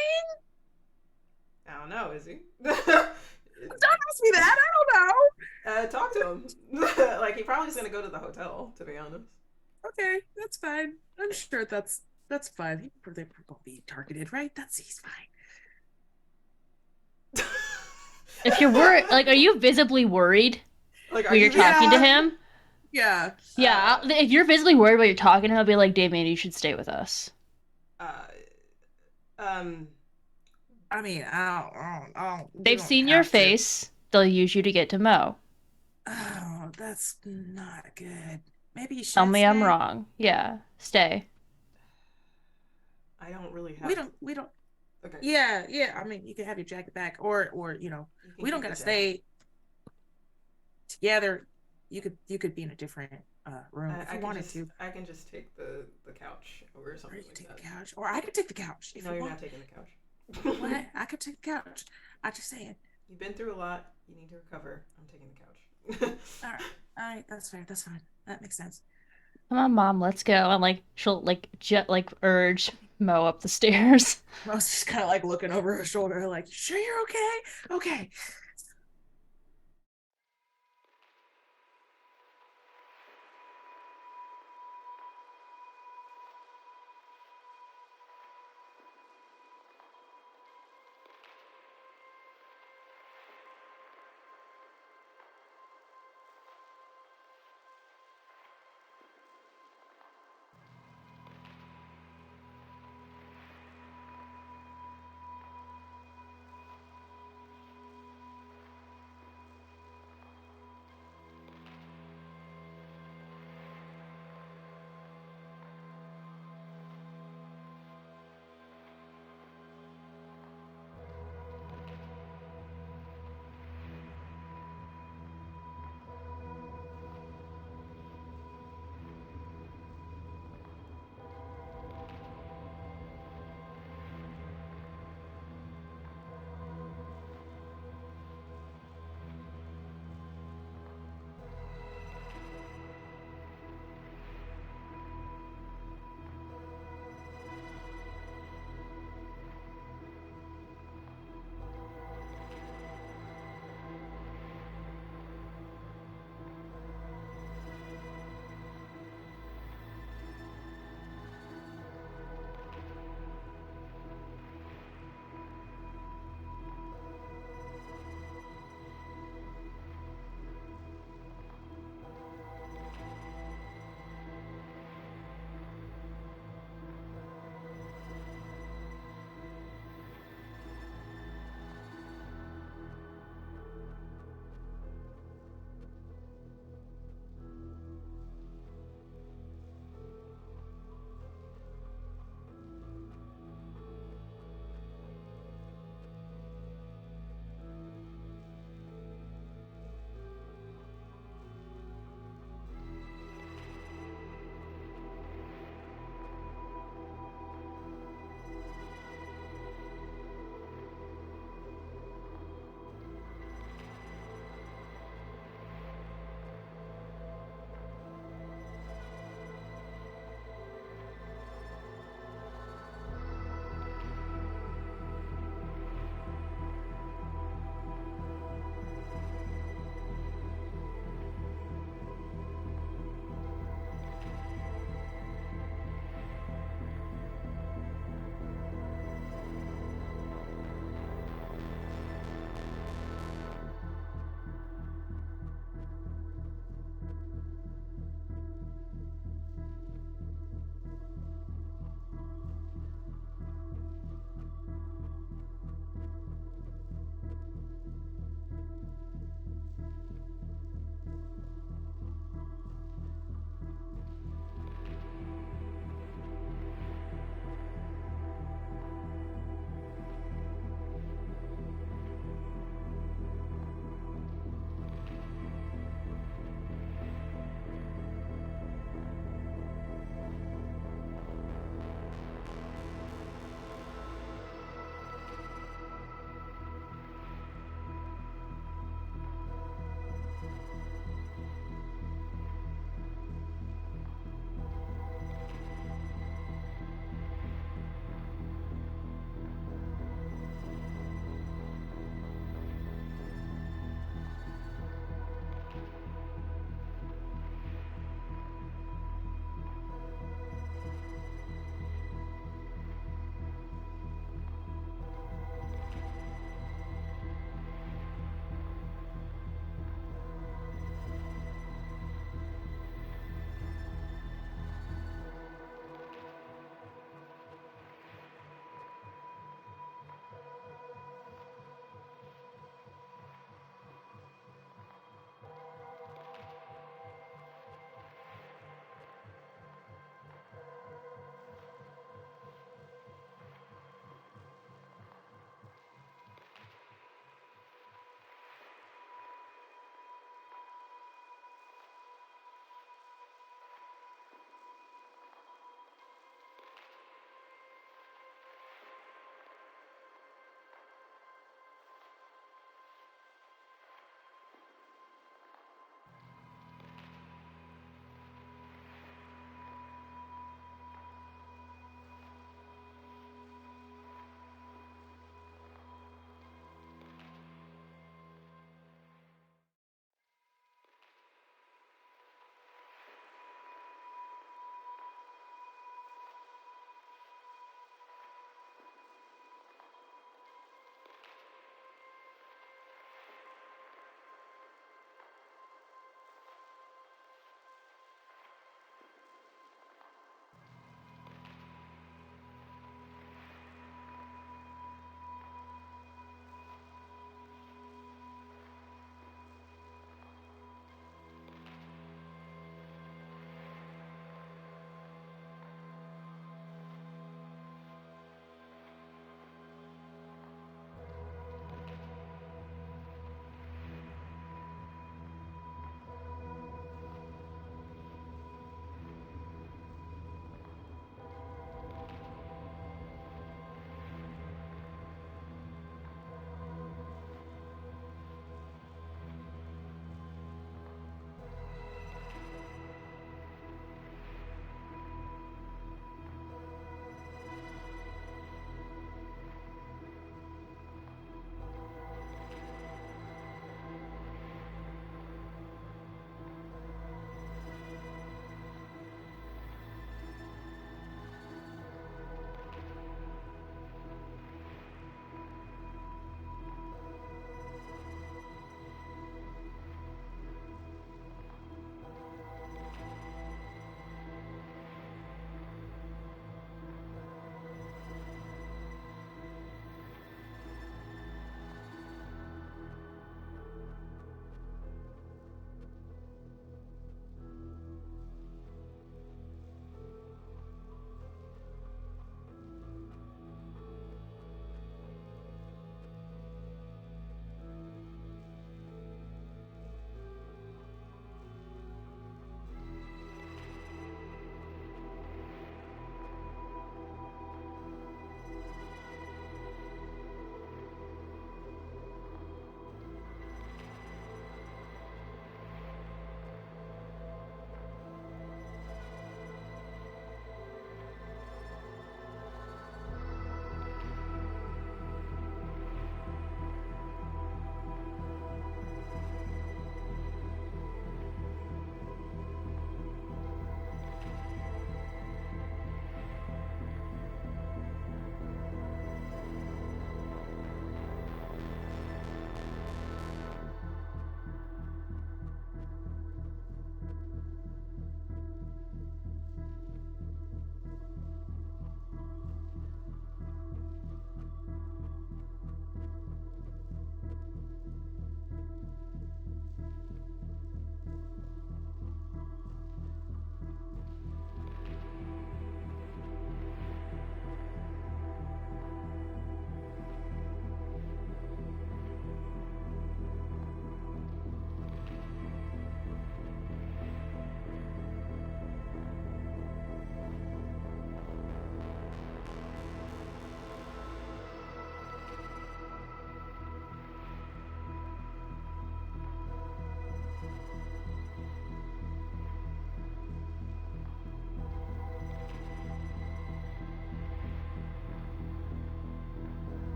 I don't know, is he? Don't ask me that. I don't know. Talk to him. Like, he probably is going to go to the hotel, to be honest. Okay, that's fine. I'm sure that's fine. They're gonna be targeted, right? He's fine. If you're worried, like, are you visibly worried Like, when you're talking to him? Yeah. Yeah. If you're visibly worried when you're talking to him, I'll be like, Damien, you should stay with us. I mean, I don't. They've seen your face. They'll use you to get to Mo. Oh, that's not good. Maybe you should Tell me stay. I'm wrong. Yeah, stay. I don't really have... We don't. Okay. Yeah. I mean, you can have your jacket back, or we don't gotta stay together. You could be in a different room if you wanted to. I can just take the couch or something. Or you can take the couch, or I could take the couch. No, you're not taking the couch. What? I could take the couch. I just saying. You've been through a lot. You need to recover. I'm taking the couch. All right. That's fair. That's fine. That makes sense. Come on, Mom, let's go. And like she'll urge Mo up the stairs. Mo's just kind of like looking over her shoulder, like, "Sure, you're okay? Okay."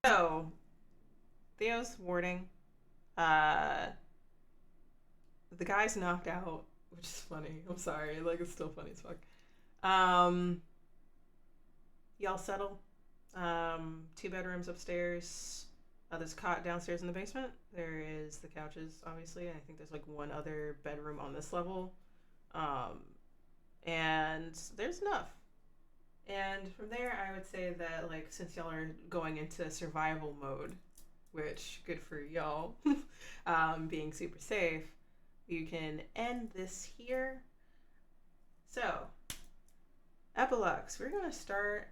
So, Theo's warding. The guy's knocked out, which is funny. I'm sorry. Like, it's still funny as fuck. Y'all settle. 2 bedrooms upstairs. There's a cot downstairs in the basement. There is the couches, obviously. I think there's like 1 other bedroom on this level. And there's enough. And from there, I would say that, like, since y'all are going into survival mode, which good for y'all, being super safe, you can end this here. So, epilogues. We're gonna start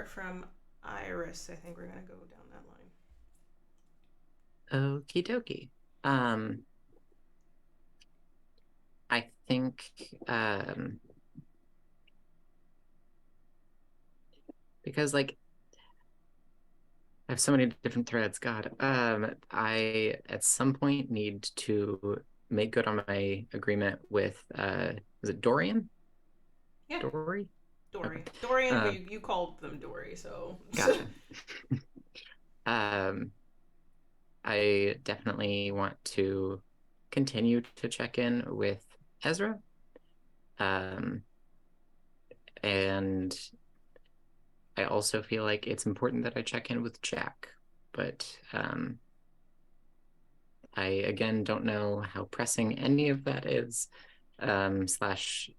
from Iris. I think we're gonna go down that line. Okie dokie. I think because like I have so many different threads. God, I at some point need to make good on my agreement with was it Dorian? Yeah. Dory? Dory. Okay. Dorian, but you called them Dory, so. Gotcha. I definitely want to continue to check in with Ezra. And I also feel like it's important that I check in with Jack, but I again don't know how pressing any of that is. Slash,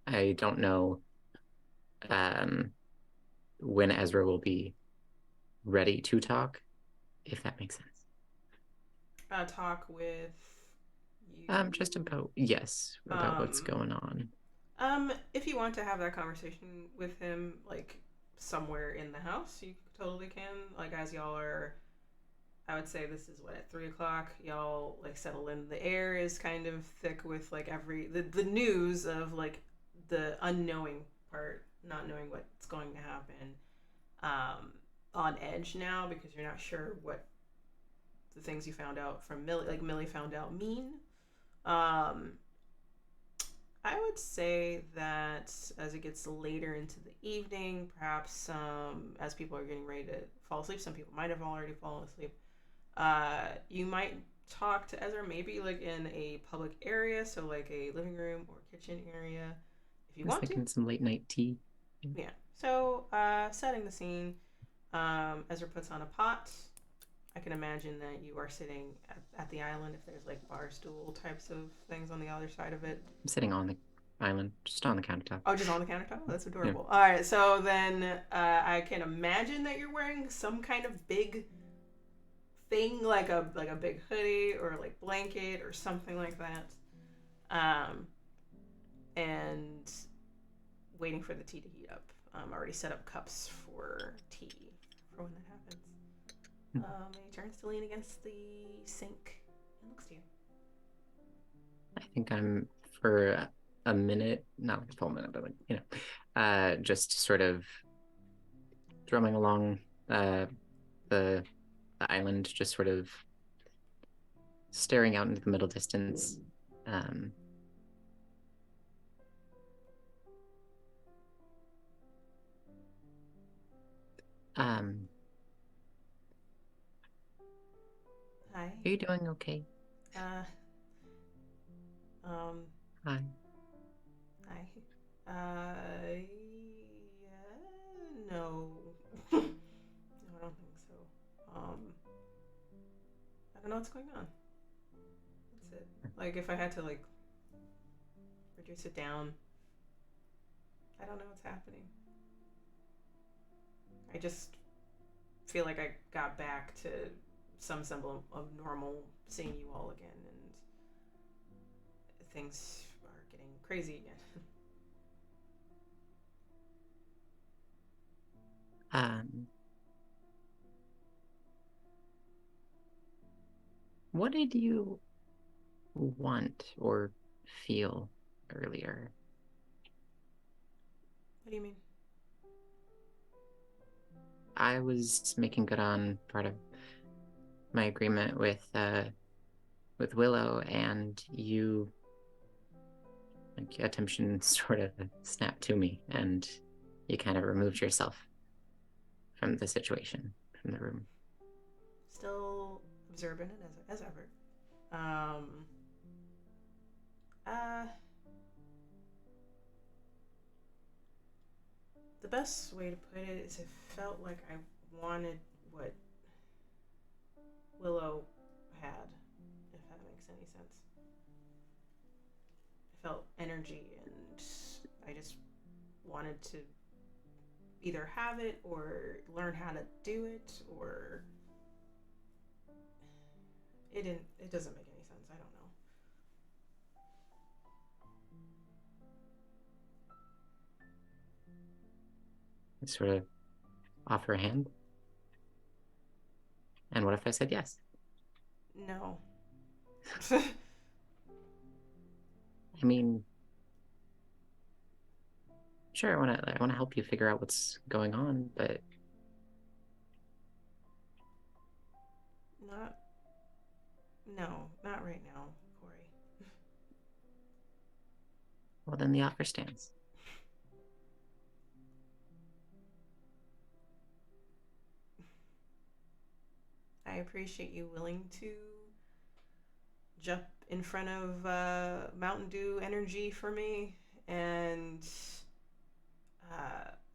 I don't know when Ezra will be ready to talk, if that makes sense. Talk with you. Just about what's going on. If you want to have that conversation with him, like somewhere in the house, you totally can. Like as y'all are, I would say this is what at 3:00. Y'all like settle in. The air is kind of thick with like the news of like the unknowing part, not knowing what's going to happen. On edge now because you're not sure what the things you found out from Millie found out mean. I would say that as it gets later into the evening, perhaps as people are getting ready to fall asleep, some people might have already fallen asleep. You might talk to Ezra maybe like in a public area, so like a living room or kitchen area, if you want to. Thinking some late night tea. Yeah. So setting the scene, Ezra puts on a pot. I can imagine that you are sitting at the island if there's like bar stool types of things on the other side of it. I'm sitting on the island, just on the countertop. Oh, just on the countertop? Oh, that's adorable. Yeah. All right, so then I can imagine that you're wearing some kind of big thing, like a big hoodie or like blanket or something like that. And waiting for the tea to heat up. Already set up cups for tea for when that happens. He turns to lean against the sink and looks to you. I think I'm for a minute, not like a full minute, but like, just sort of drumming along the island, just sort of staring out into the middle distance. Hi. Are you doing okay? Hi. Hi. Yeah, no. No, I don't think so. I don't know what's going on. That's it. Like, if I had to, like, reduce it down, I don't know what's happening. I just feel like I got back to some semblance of normal, seeing you all again, and things are getting crazy again. What did you want or feel earlier? What do you mean? I was making good on part of my agreement with Willow, and you, like, attention sort of snapped to me, and you kind of removed yourself from the situation, from the room. Still observant as ever. The best way to put it is it felt like I wanted what Willow had, if that makes any sense. I felt energy and I just wanted to either have it or learn how to do it, or it doesn't make any sense. I don't know. I sort of offer a hand. And what if I said yes? No. I mean, sure, I want to help you figure out what's going on, but not right now, Corey. well, then the offer stands. I appreciate you willing to jump in front of Mountain Dew energy for me and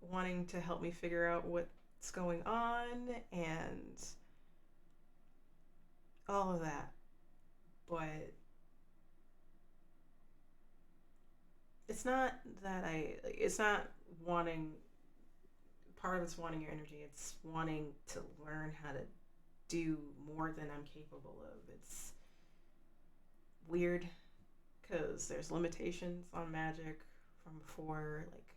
wanting to help me figure out what's going on and all of that. But it's not that it's not wanting, part of it's wanting your energy, it's wanting to learn how to do more than I'm capable of. It's weird because there's limitations on magic from before, like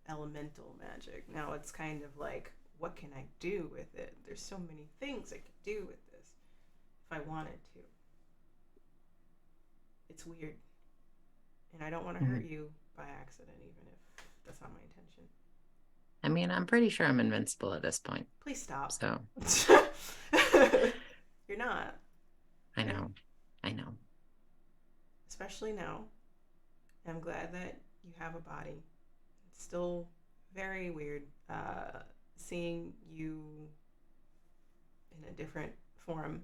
elemental magic. Now it's kind of like, what can I do with it? There's so many things I could do with this if I wanted to. It's weird. And I don't want to hurt you by accident, even if that's not my intention. I mean, I'm pretty sure I'm invincible at this point. Please stop. So. You're not. I know. Especially now. I'm glad that you have a body. It's still very weird seeing you in a different form.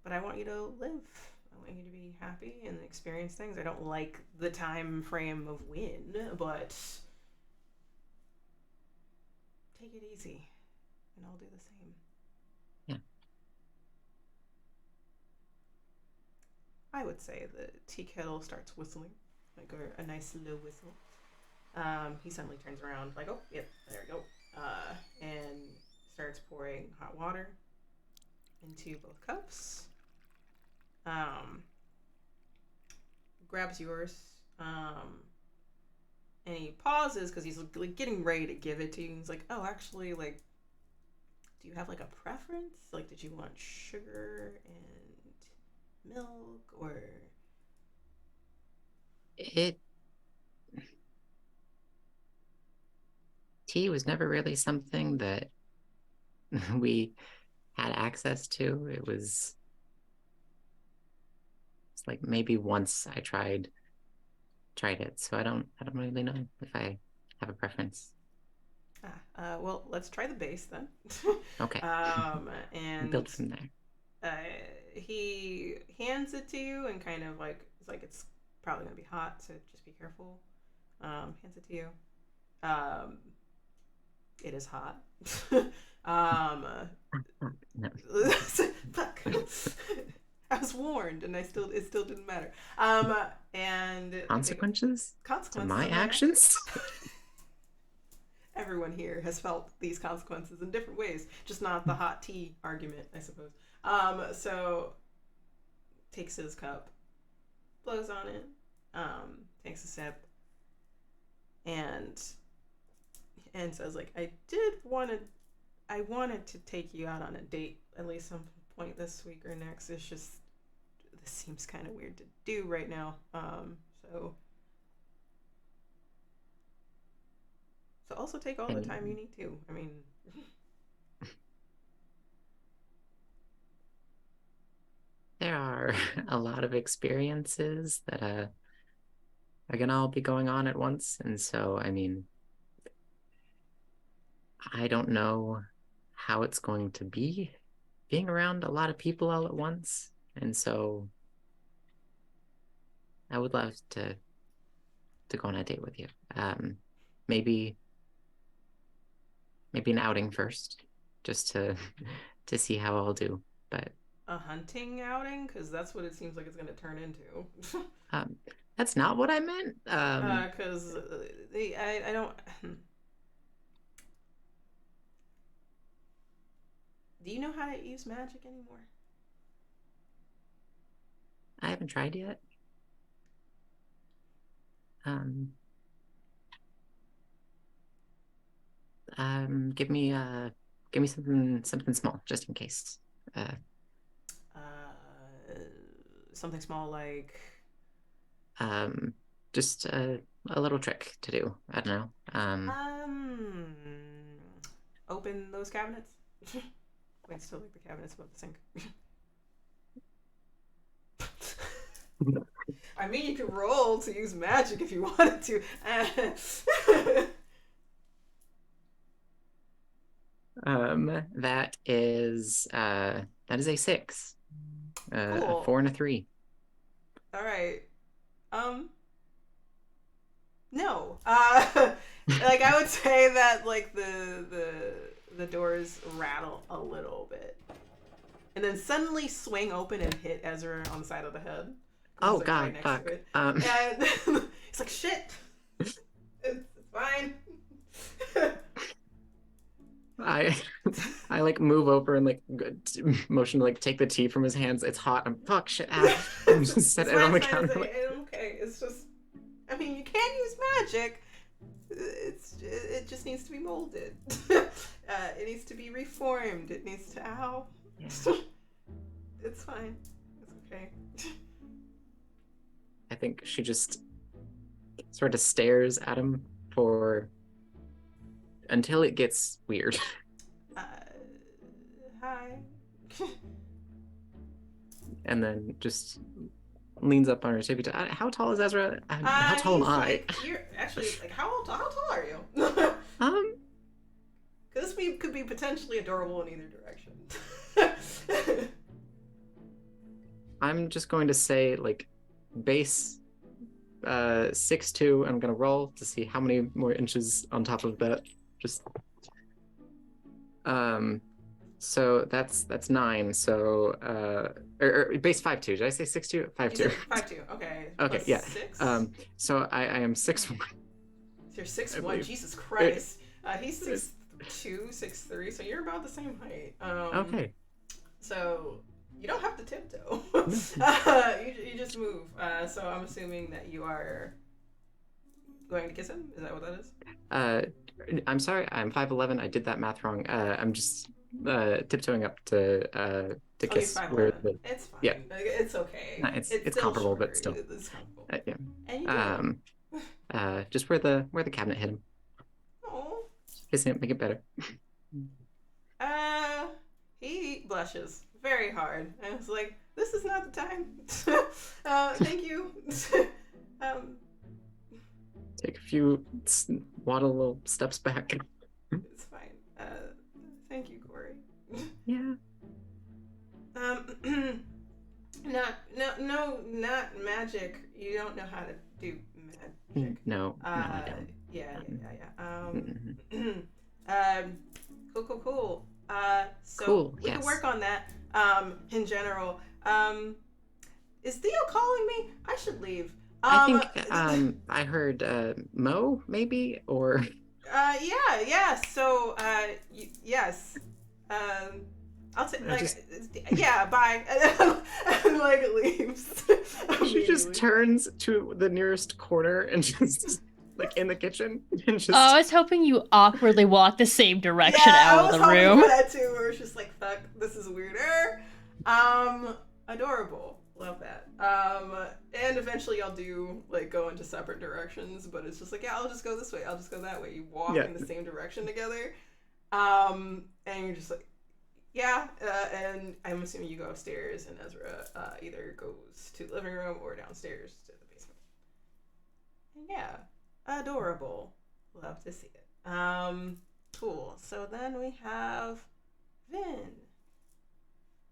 But I want you to live. I want you to be happy and experience things. I don't like the time frame of when, but take it easy and I'll do the same. Yeah. I would say the tea kettle starts whistling, like a nice low whistle. He suddenly turns around, like, oh, yep, there we go, and starts pouring hot water into both cups. Grabs yours, and he pauses because he's like getting ready to give it to you. He's like, oh, actually, like, do you have like a preference? Like, did you want sugar and milk, or tea was never really something that we had access to. It's like maybe once I tried it, so I don't really know if I have a preference. Well, let's try the base then. Okay. And build from there. He hands it to you and kind of like, it's like, it's probably gonna be hot, so just be careful. Hands it to you. It is hot. No. Fuck. I was warned, and it still didn't matter. And consequences to my on actions. Everyone here has felt these consequences in different ways, just not the hot tea argument, I suppose. So takes his cup, blows on it, takes a sip, and says, like, I wanted to take you out on a date at least some point this week or next. It's just, this seems kind of weird to do right now. So also take all the time you need to. I mean, there are a lot of experiences that gonna all be going on at once, and so I mean, I don't know how it's going to be being around a lot of people all at once, and so I would love to go on a date with you. Maybe an outing first, just to see how I'll do. But a hunting outing, because that's what it seems like it's going to turn into. That's not what I meant. Because I don't. Do you know how to use magic anymore? I haven't tried yet. Give me something small, just in case. Something small like. Just a little trick to do. I don't know. Open those cabinets. Wait, still like the cabinets above the sink. I mean, you could roll to use magic if you wanted to. That is a 6. Cool. A 4 and a 3. All right. No. Like I would say that like the doors rattle a little bit, and then suddenly swing open and hit Ezra on the side of the head. Oh like, God! right Fuck. And it's like shit. It's fine. I like move over and like motion to like take the tea from his hands. It's hot. I'm fuck shit. And just set it on the counter. Okay, it's just. I mean, you can use magic. It just needs to be molded. It needs to be reformed. It needs to Yeah. It's fine. It's okay. I think she just sort of stares at him until it gets weird. Hi. And then just leans up on her tippy toe. How tall is Ezra? How tall am I? Like, you're actually like how tall are you? Because this could be potentially adorable in either direction. I'm just going to say like base 6'2". I'm gonna roll to see how many more inches on top of that. Just so that's 9. So or base 5'2". Did I say 6'2"? 5'2". 5'2". Okay. Okay. Plus Yeah. 6? So I am 6'1". So you're 6'1". Jesus Christ. He's 6'2", 6'3". So you're about the same height. Okay. So you don't have to tiptoe. You just move. So I'm assuming that you are going to kiss him. Is that what that is? I'm sorry. I'm 5'11". I did that math wrong. I'm just tiptoeing up to kiss. You're 5'11". It's fine. Yeah. It's okay. No, it's comparable, but still. It's comparable. Yeah. And you do. Just where the cabinet hit him. Oh. Kissing it, make it better. He blushes very hard. I was like, this is not the time. Thank you. Take a few waddle little steps back. It's fine. Thank you, Corey. Yeah. Not magic. You don't know how to do magic. No, I don't. Yeah. Mm-hmm. Cool. So cool, we yes. can work on that. In general. Is Theo calling me? I should leave. I think I heard Mo maybe or. Yeah. So yes. I'll say like yeah. Bye. And like leaves. She just turns to the nearest corner and just like in the kitchen and just. Oh, I was hoping you awkwardly walk the same direction out of the room. I was hoping for that too. Where it's just like, fuck, this is weirder. Adorable. Love that. And eventually y'all do like go into separate directions, but it's just like, yeah, I'll just go this way. I'll just go that way. You walk in the same direction together. And you're just like, yeah. And I'm assuming you go upstairs and Ezra either goes to the living room or downstairs to the basement. And yeah, adorable. Love to see it. Cool. So then we have Vin.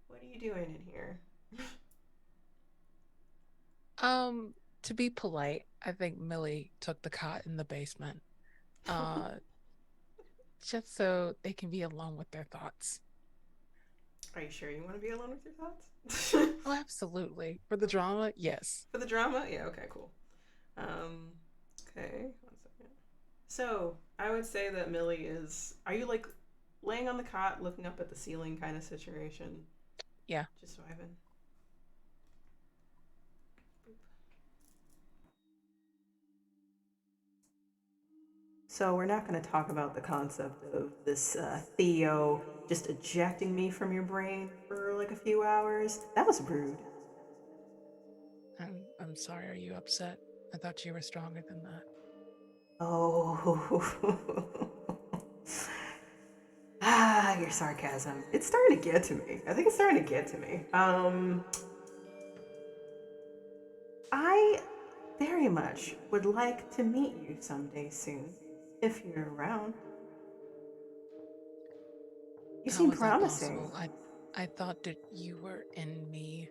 What are you doing in here? To be polite, I think Millie took the cot in the basement. Uh, just so they can be alone with their thoughts. Are you sure you want to be alone with your thoughts? Oh, absolutely. For the drama, yes. For the drama? Yeah, okay, cool. Okay, 1 second. So, I would say that Millie is. Are you like laying on the cot, looking up at the ceiling kind of situation? Yeah. Just vibing. So, we're not going to talk about the concept of this Theo just ejecting me from your brain for like a few hours. That was rude. I'm sorry. Are you upset? I thought you were stronger than that. Oh. Your sarcasm. It's starting to get to me. I think it's starting to get to me. I very much would like to meet you someday soon, if you're around. You How seem was that promising. possible? I thought that you were in me.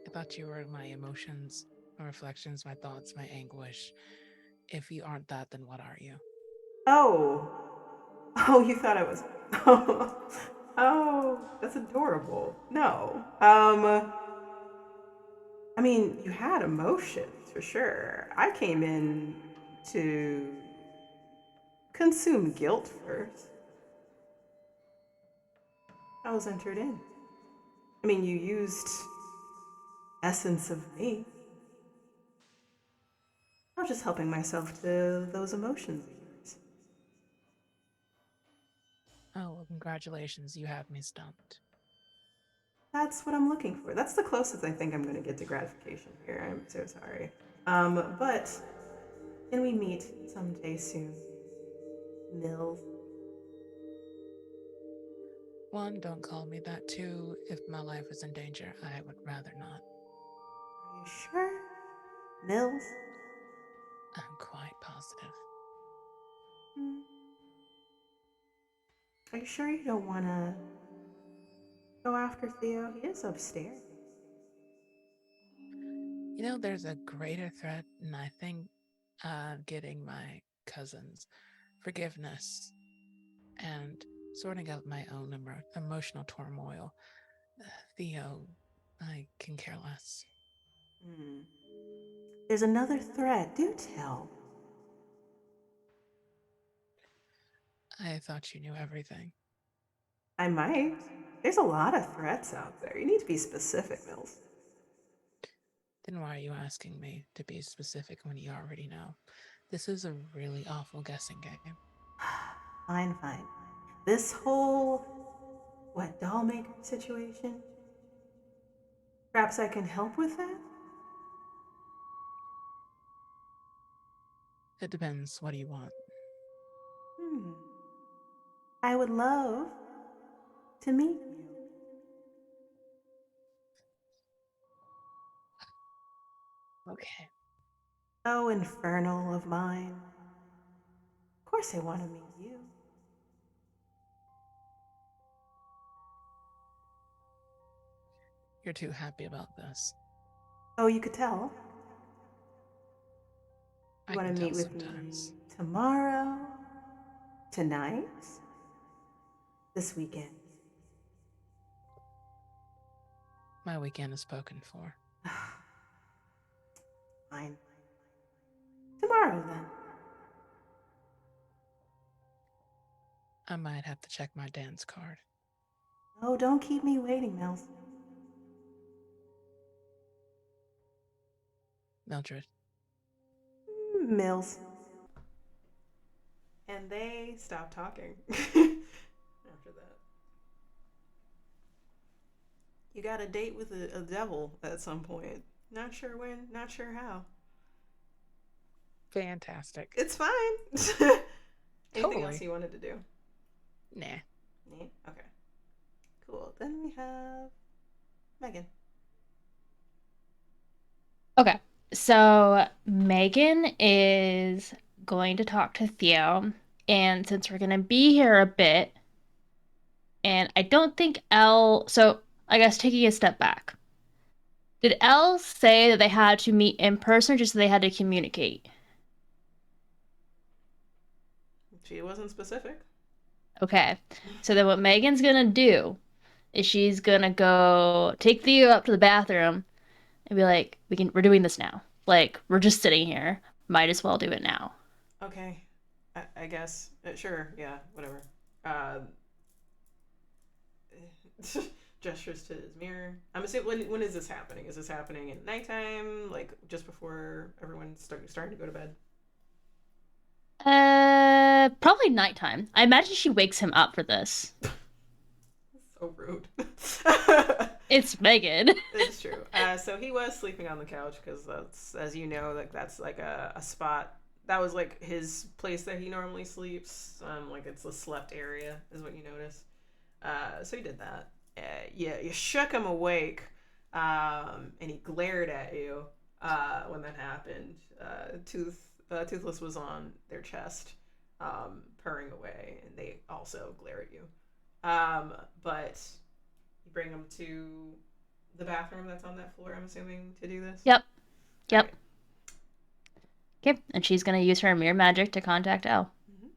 I thought you were my emotions, my reflections, my thoughts, my anguish. If you aren't that, then what are you? Oh. Oh, you thought I was. Oh, that's adorable. No. I mean, you had emotions for sure. I came in to consume guilt first. I was entered in. I mean, you used essence of me. I was just helping myself to those emotions of yours. Oh, well, congratulations. You have me stumped. That's what I'm looking for. That's the closest I think I'm going to get to gratification here. I'm so sorry. But can we meet someday soon, Mills? One, don't call me that. Two, if my life is in danger, I would rather not. Are you sure, Mills? I'm quite positive. Hmm. Are you sure you don't want to go after Theo? He is upstairs. You know, there's a greater threat, and I think getting my cousin's forgiveness and sorting out my own emotional turmoil. Theo, I can care less. Hmm. There's another threat. Do tell. I thought you knew everything. I might. There's a lot of threats out there. You need to be specific, Mills. Then why are you asking me to be specific when you already know? This is a really awful guessing game. Fine, fine. This whole, what, doll maker situation? Perhaps I can help with that? It depends. What do you want? Hmm. I would love to meet you. Okay. Oh, infernal of mine. Of course I want to meet you. You're too happy about this. Oh, you could tell. You I want can to tell meet with me sometimes. tomorrow, tonight, this weekend? My weekend is spoken for. Fine. Tomorrow, then. I might have to check my dance card. Oh, don't keep me waiting, Mills. Mildred. Mills. And they stopped talking after that. You got a date with a devil at some point. Not sure when, not sure how. Fantastic. It's fine. Anything else Totally. you wanted to do? Nah. Yeah? Okay. Cool. Then we have Megan. Okay. So Megan is going to talk to Theo, and since we're gonna be here a bit, and I don't think so I guess taking a step back. Did Elle say that they had to meet in person or just that they had to communicate? She wasn't specific. Okay. So then what Megan's gonna do is she's gonna go take Theo up to the bathroom and be like, we're doing this now. Like, we're just sitting here. Might as well do it now. Okay. I guess. Sure, yeah, whatever. Uh, gestures to his mirror. I'm assuming, when is this happening? Is this happening at nighttime? Like, just before everyone's starting to go to bed? Probably nighttime. I imagine she wakes him up for this. So rude. It's Megan. It's true. So he was sleeping on the couch because that's, as you know, like that's like a spot. That was like his place that he normally sleeps. Like it's a slept area, is what you notice. So he did that. Yeah, you shook him awake, and he glared at you when that happened. Toothless was on their chest, purring away, and they also glare at you. But you bring him to the bathroom that's on that floor, I'm assuming, to do this? Yep. Right. Okay, and she's gonna use her mirror magic to contact Elle. Mm-hmm.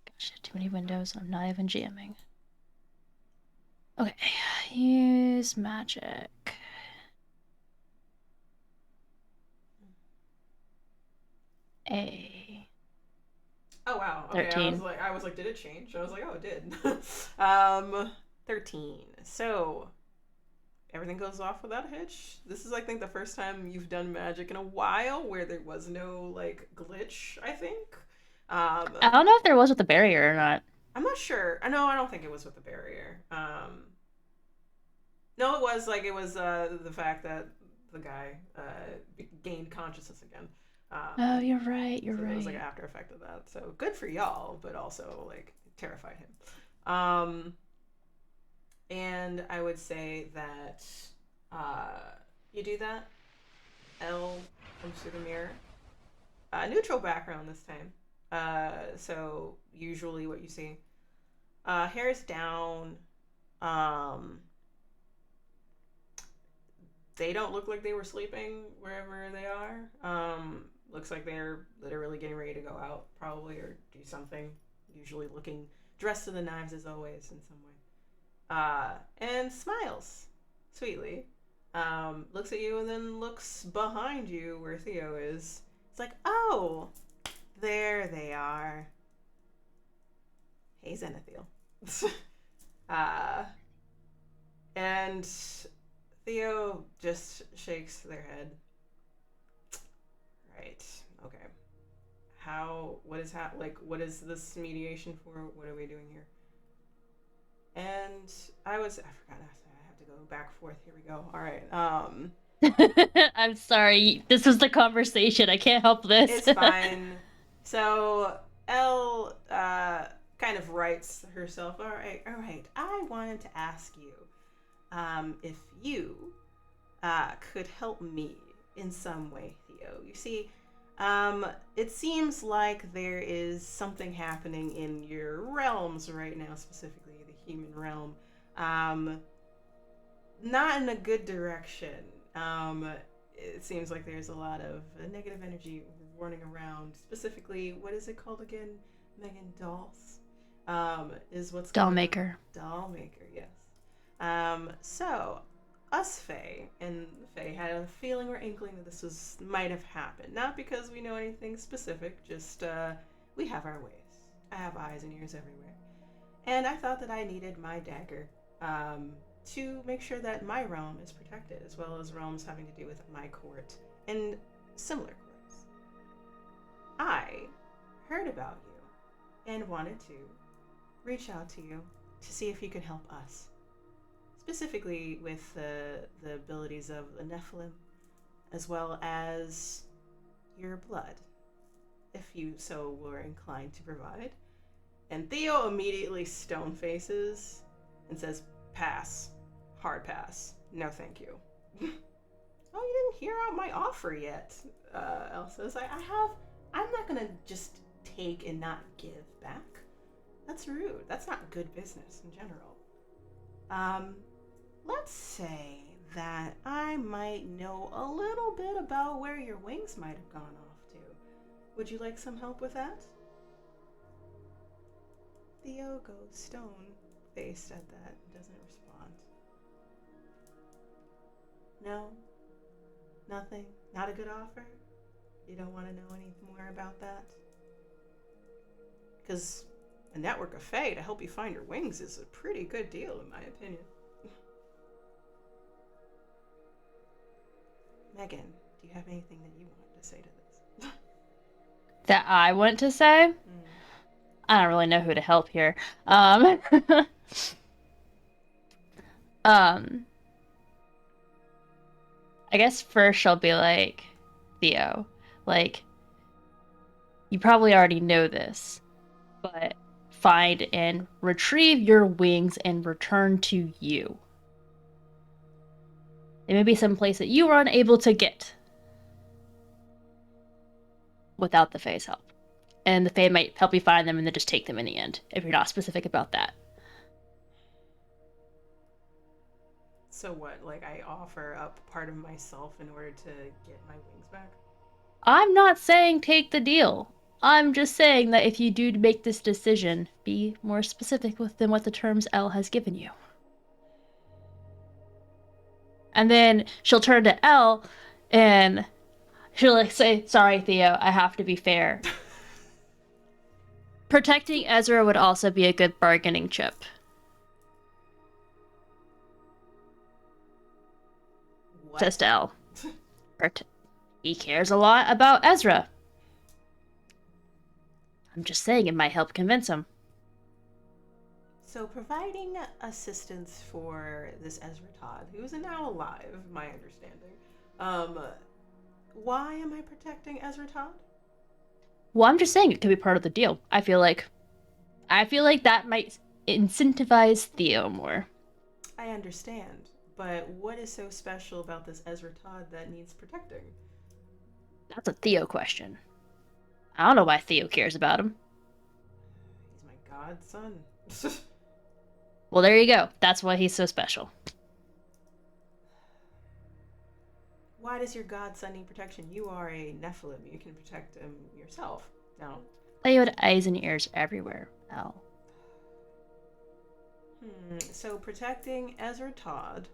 Gosh, too many windows. I'm not even GMing. Okay, use magic. A. Oh wow. Okay. 13. I was like, did it change? I was like, oh, it did. 13. So everything goes off without a hitch. This is, I think, the first time you've done magic in a while where there was no like glitch, I think. I don't know if there was with the barrier or not. I'm not sure. No, I don't think it was with the barrier. No, it was the fact that the guy gained consciousness again. Oh, you're right. You're so right. It was like an after effect of that. So good for y'all, but also like terrified him. And I would say that you do that. Elle comes through the mirror. Neutral background this time. So usually what you see, hair's down. They don't look like they were sleeping wherever they are. Looks like they're literally getting ready to go out, probably, or do something. Usually looking dressed to the knives as always in some way. And smiles sweetly. Looks at you and then looks behind you where Theo is. It's like, oh, there they are. Haze and Theo. And Theo just shakes their head. Right. Okay. What is this mediation for? What are we doing here? And I forgot. I have to go back forth. Here we go. All right. I'm sorry. This was the conversation. I can't help this. It's fine. So Elle kind of writes herself. All right. I wanted to ask you if you could help me in some way, Theo. You see, it seems like there is something happening in your realms right now, specifically the human realm. Not in a good direction. It seems like there's a lot of negative energy running around. Specifically, what is it called again? Megan, dolls. Is what's Dollmaker. Dollmaker, yes. So us Fae and Fae had a feeling or inkling that this might have happened. Not because we know anything specific, just we have our ways. I have eyes and ears everywhere. And I thought that I needed my dagger to make sure that my realm is protected, as well as realms having to do with my court and similar courts. I heard about you and wanted to reach out to you to see if you could help us. Specifically with the abilities of the Nephilim, as well as your blood, if you so were inclined to provide. And Theo immediately stone faces and says, pass. Hard pass. No, thank you. Oh, you didn't hear out my offer yet. Elle says, I'm not gonna just take and not give back. That's rude. That's not good business in general. Let's say that I might know a little bit about where your wings might have gone off to. Would you like some help with that? Theo goes stone-faced at that and doesn't respond. No? Nothing? Not a good offer? You don't want to know any more about that? Because a network of Fae to help you find your wings is a pretty good deal, in my opinion. Megan, do you have anything that you want to say to this? That I want to say? I don't really know who to help here. I guess first she'll be like, Theo, like, you probably already know this, but find and retrieve your wings and return to you. They may be someplace that you were unable to get without the Fae's help. And the Fae might help you find them and then just take them in the end, if you're not specific about that. So what, like I offer up part of myself in order to get my wings back? I'm not saying take the deal. I'm just saying that if you do make this decision, be more specific than what the terms Elle has given you. And then she'll turn to Elle and she'll like say, sorry, Theo, I have to be fair. Protecting Ezra would also be a good bargaining chip. What? Says to Elle. He cares a lot about Ezra. I'm just saying it might help convince him. So providing assistance for this Ezra Todd, who is now alive, my understanding. Why am I protecting Ezra Todd? Well, I'm just saying it could be part of the deal. I feel like that might incentivize Theo more. I understand, but what is so special about this Ezra Todd that needs protecting? That's a Theo question. I don't know why Theo cares about him. He's my godson. Well, there you go. That's why he's so special. Why does your godson need protection? You are a Nephilim. You can protect him yourself. No? They had eyes and ears everywhere. Elle. So protecting Ezra Todd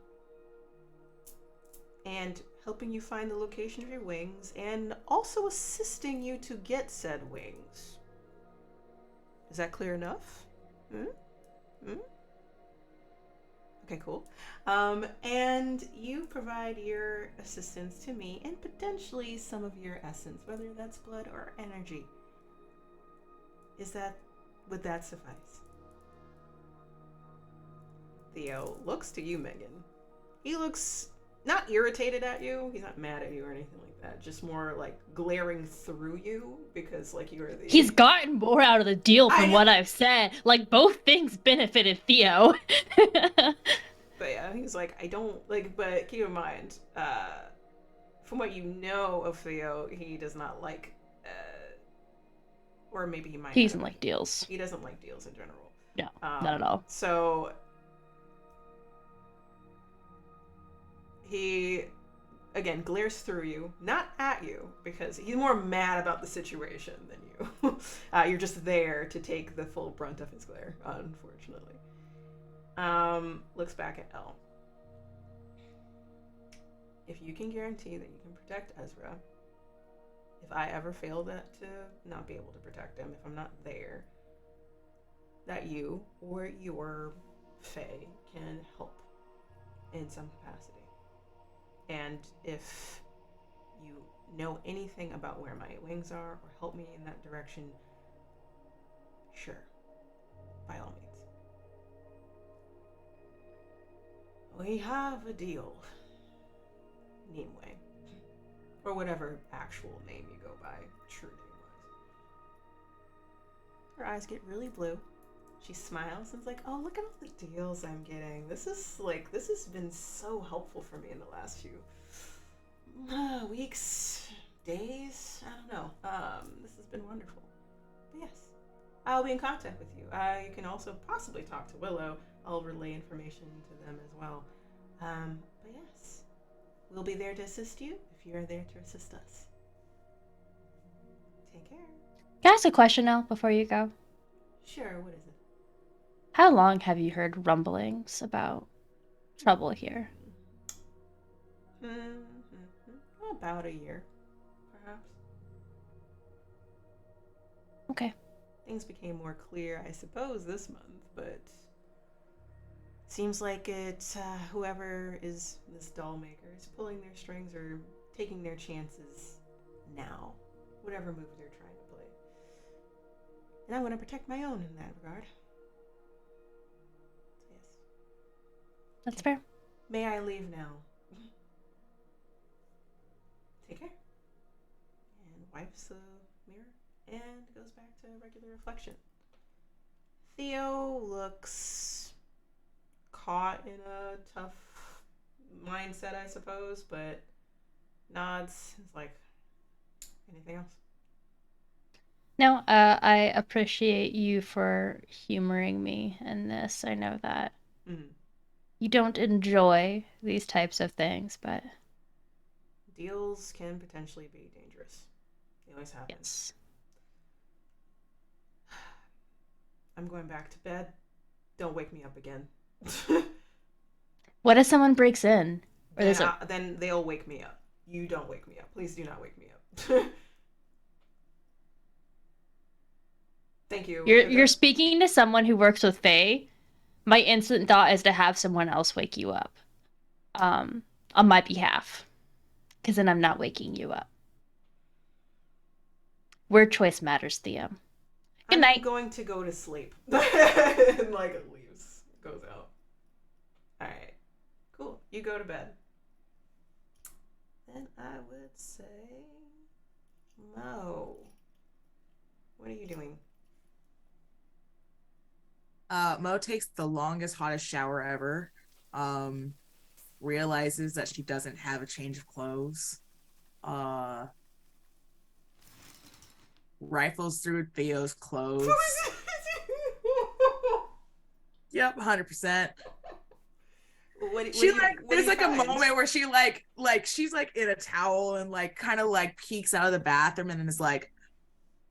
and helping you find the location of your wings and also assisting you to get said wings. Is that clear enough? Okay, cool. And you provide your assistance to me and potentially some of your essence, whether that's blood or energy. Would that suffice? Theo looks to you, Megan. He looks not irritated at you. He's not mad at you or anything like that. Just more like glaring through you because like you're the... He's gotten more out of the deal from what I've said. Like, both things benefited Theo. But yeah, he's like, I don't like, but keep in mind, from what you know of Theo, he does not like, or maybe he might. He doesn't like deals. He doesn't like deals in general. No, not at all. So he, again, glares through you, not at you, because he's more mad about the situation than you. You're just there to take the full brunt of his glare, unfortunately. Looks back at Elle. If you can guarantee that you can protect Ezra, if I ever fail to not be able to protect him, if I'm not there, that you or your Fae can help in some capacity. And if you know anything about where my wings are or help me in that direction, sure, by all means. We have a deal. Nimue. Or whatever actual name you go by. True name was. Her eyes get really blue. She smiles and is like, "Oh, look at all the deals I'm getting. This has been so helpful for me in the last few weeks, days. I don't know. This has been wonderful. But yes, I'll be in contact with you. You can also possibly talk to Willow. I'll relay information to them as well. But yes, we'll be there to assist you if you are there to assist us. Take care." Can I ask a question now before you go? Sure, what is it? How long have you heard rumblings about trouble here? About a year, perhaps. Okay. Things became more clear, I suppose, this month, but seems like it's whoever is this doll maker is pulling their strings or taking their chances now, whatever move they're trying to play. And I'm going to protect my own in that regard. So yes. That's fair. May I leave now? Take care. And wipes the mirror and goes back to regular reflection. Theo looks caught in a tough mindset, I suppose, but nods. It's like, anything else? No, I appreciate you for humoring me in this. I know that you don't enjoy these types of things, but Deals can potentially be dangerous. They always happen. yes. I'm going back to bed. Don't wake me up again. What if someone breaks in? Or there's a... Then they'll wake me up. You don't wake me up. Please do not wake me up. Thank you. You're speaking to someone who works with Fae. My instant thought is to have someone else wake you up. On my behalf. Because then I'm not waking you up. Word choice matters, Theo. Good night. I'm going to go to sleep. And like it leaves. Goes out. Alright. Cool. You go to bed. Then I would say Mo. What are you doing? Mo takes the longest, hottest shower ever. Realizes that she doesn't have a change of clothes. Rifles through Theo's clothes. Yep, 100%. There's like a moment where she like she's like in a towel and like kind of like peeks out of the bathroom and then is like,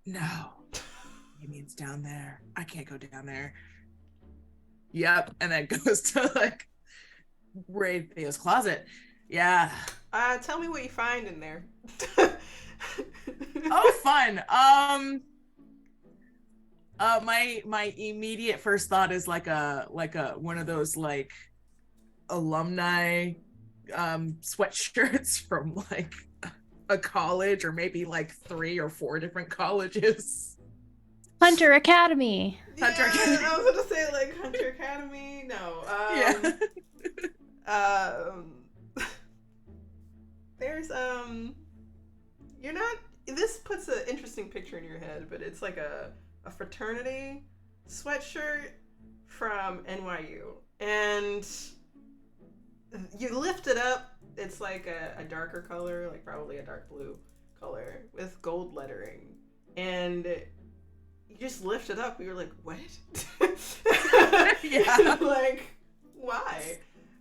no, Damien's down there. I can't go down there. Yep, and then goes to like raid Theo's closet. Yeah. Tell me what you find in there. Oh, fun. My immediate first thought is like a one of those like alumni sweatshirts from like a college or maybe like 3 or 4 different colleges. Hunter Academy. Hunter Academy. I was gonna say like Hunter Academy. No. There's you're not. This puts an interesting picture in your head, but it's like a fraternity sweatshirt from NYU, and you lift it up. It's like a darker color, like probably a dark blue color with gold lettering, and you just lift it up. You're like, what? Yeah. Like, why?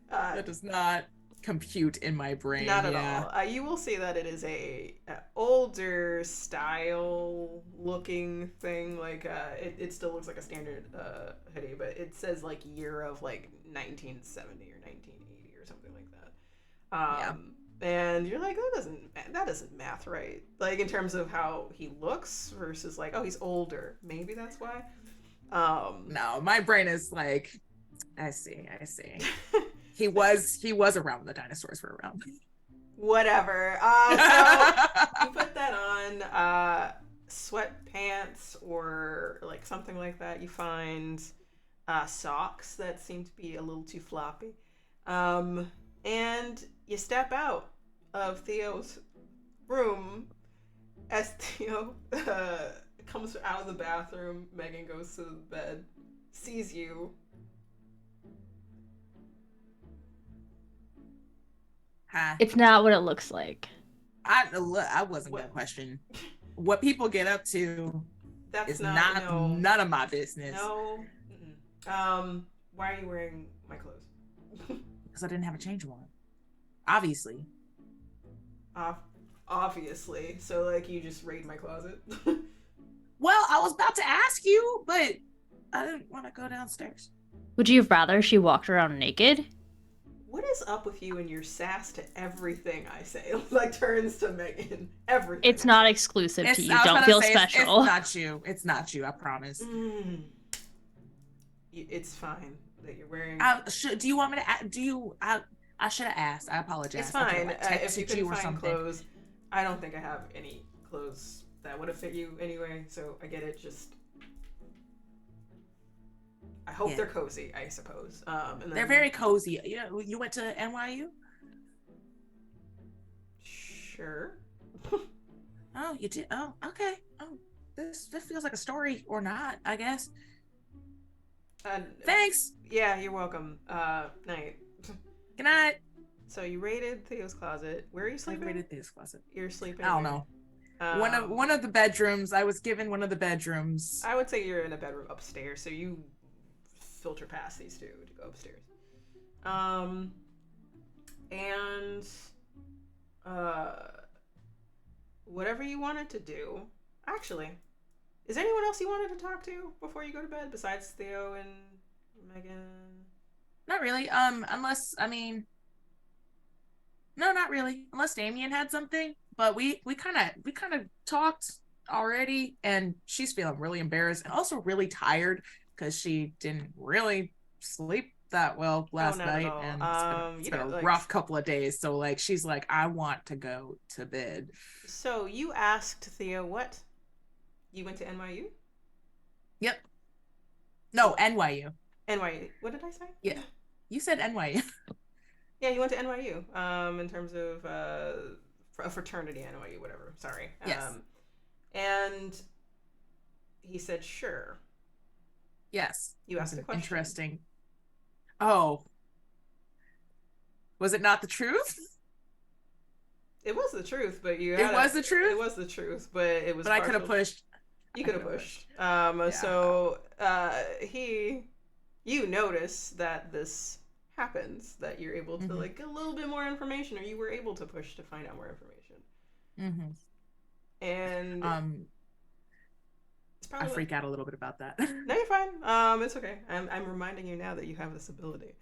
That does not compute in my brain. Not at all. You will see that it is a older style looking thing. Like it still looks like a standard hoodie, but it says like year of like 1970 or 1980 or something like that. And you're like, that doesn't math right. Like in terms of how he looks versus like, oh, he's older. Maybe that's why. No, my brain is like, I see. He was around when the dinosaurs were around. Whatever. So you put that on sweatpants or like something like that. You find socks that seem to be a little too floppy. And you step out of Theo's room as Theo comes out of the bathroom. Megan goes to the bed, sees you. Hi. It's not what it looks like. I wasn't What? gonna question what people get up to. That's Is not not no. none of my business. No. Mm-mm. Why are you wearing my clothes? Because I didn't have a change one. Obviously. Obviously. So like you just raid my closet. Well, I was about to ask you, but I didn't want to go downstairs. Would you rather she walked around naked? What is up with you and your sass to everything I say? Like turns to Megan. Everything. It's not exclusive to you. Don't feel special. It's not you. It's not you. I promise. It's fine that you're wearing. Do you want me to? I should have asked. I apologize. It's fine. If you you can or find something. clothes, I don't think I have any clothes that would have fit you anyway. So I get it. Just. I hope they're cozy, I suppose. And then, They're very cozy. You went to NYU? Sure. Oh, you did? Oh, okay. Oh, this feels like a story or not, I guess. Thanks. Yeah, you're welcome. Night. Good night. So you raided Theo's closet. Where are you sleeping? I raided Theo's closet. You're sleeping. I don't know. One of the bedrooms. I was given one of the bedrooms. I would say you're in a bedroom upstairs, so you filter past these two to go upstairs. And whatever you wanted to do. Actually, is there anyone else you wanted to talk to before you go to bed besides Theo and Megan? Not really. Unless no, not really. Unless Damien had something. But we kind of talked already, and she's feeling really embarrassed and also really tired because she didn't really sleep that well last night, and it's been a rough couple of days. So like she's like, I want to go to bed. So you asked Theo what? You went to NYU? Yep. No, NYU. NYU. What did I say? Yeah. You said NYU. Yeah, you went to NYU. In terms of a fraternity, NYU, whatever. Sorry. Yes. And he said, sure. Yes. You asked a question. Interesting. Oh. Was it not the truth? It was the truth, but you. It was the truth. It was the truth, but it was. But I could have pushed. You could have pushed. So you notice that this happens, that you're able to like get a little bit more information, or you were able to push to find out more information. And it's probably I freak out a little bit about that. No, you're fine. It's okay. I'm reminding you now that you have this ability.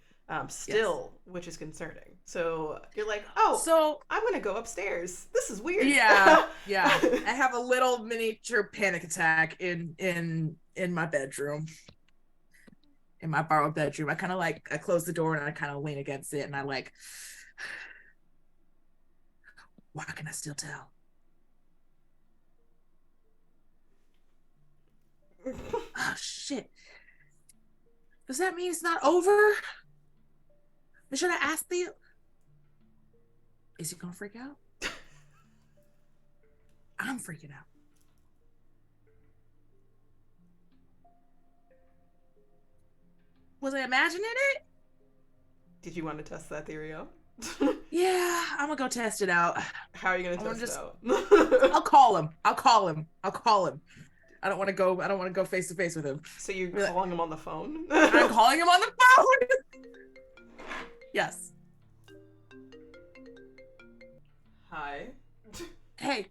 Still, yes. Which is concerning. So you're like, oh, so I'm gonna go upstairs. This is weird. Yeah, yeah. I have a little miniature panic attack in my bedroom, in my borrowed bedroom. I kind of like I close the door and I kind of lean against it and I like, why can I still tell? Oh shit! Does that mean it's not over? Should I ask Theo? Is he gonna freak out? I'm freaking out. Was I imagining it? Did you want to test that theory out? Yeah, I'm gonna go test it out. How are you gonna test it out? I'll call him. I don't want to go face to face with him. So you're calling him on the phone? I'm calling him on the phone. Yes. Hi. Hey,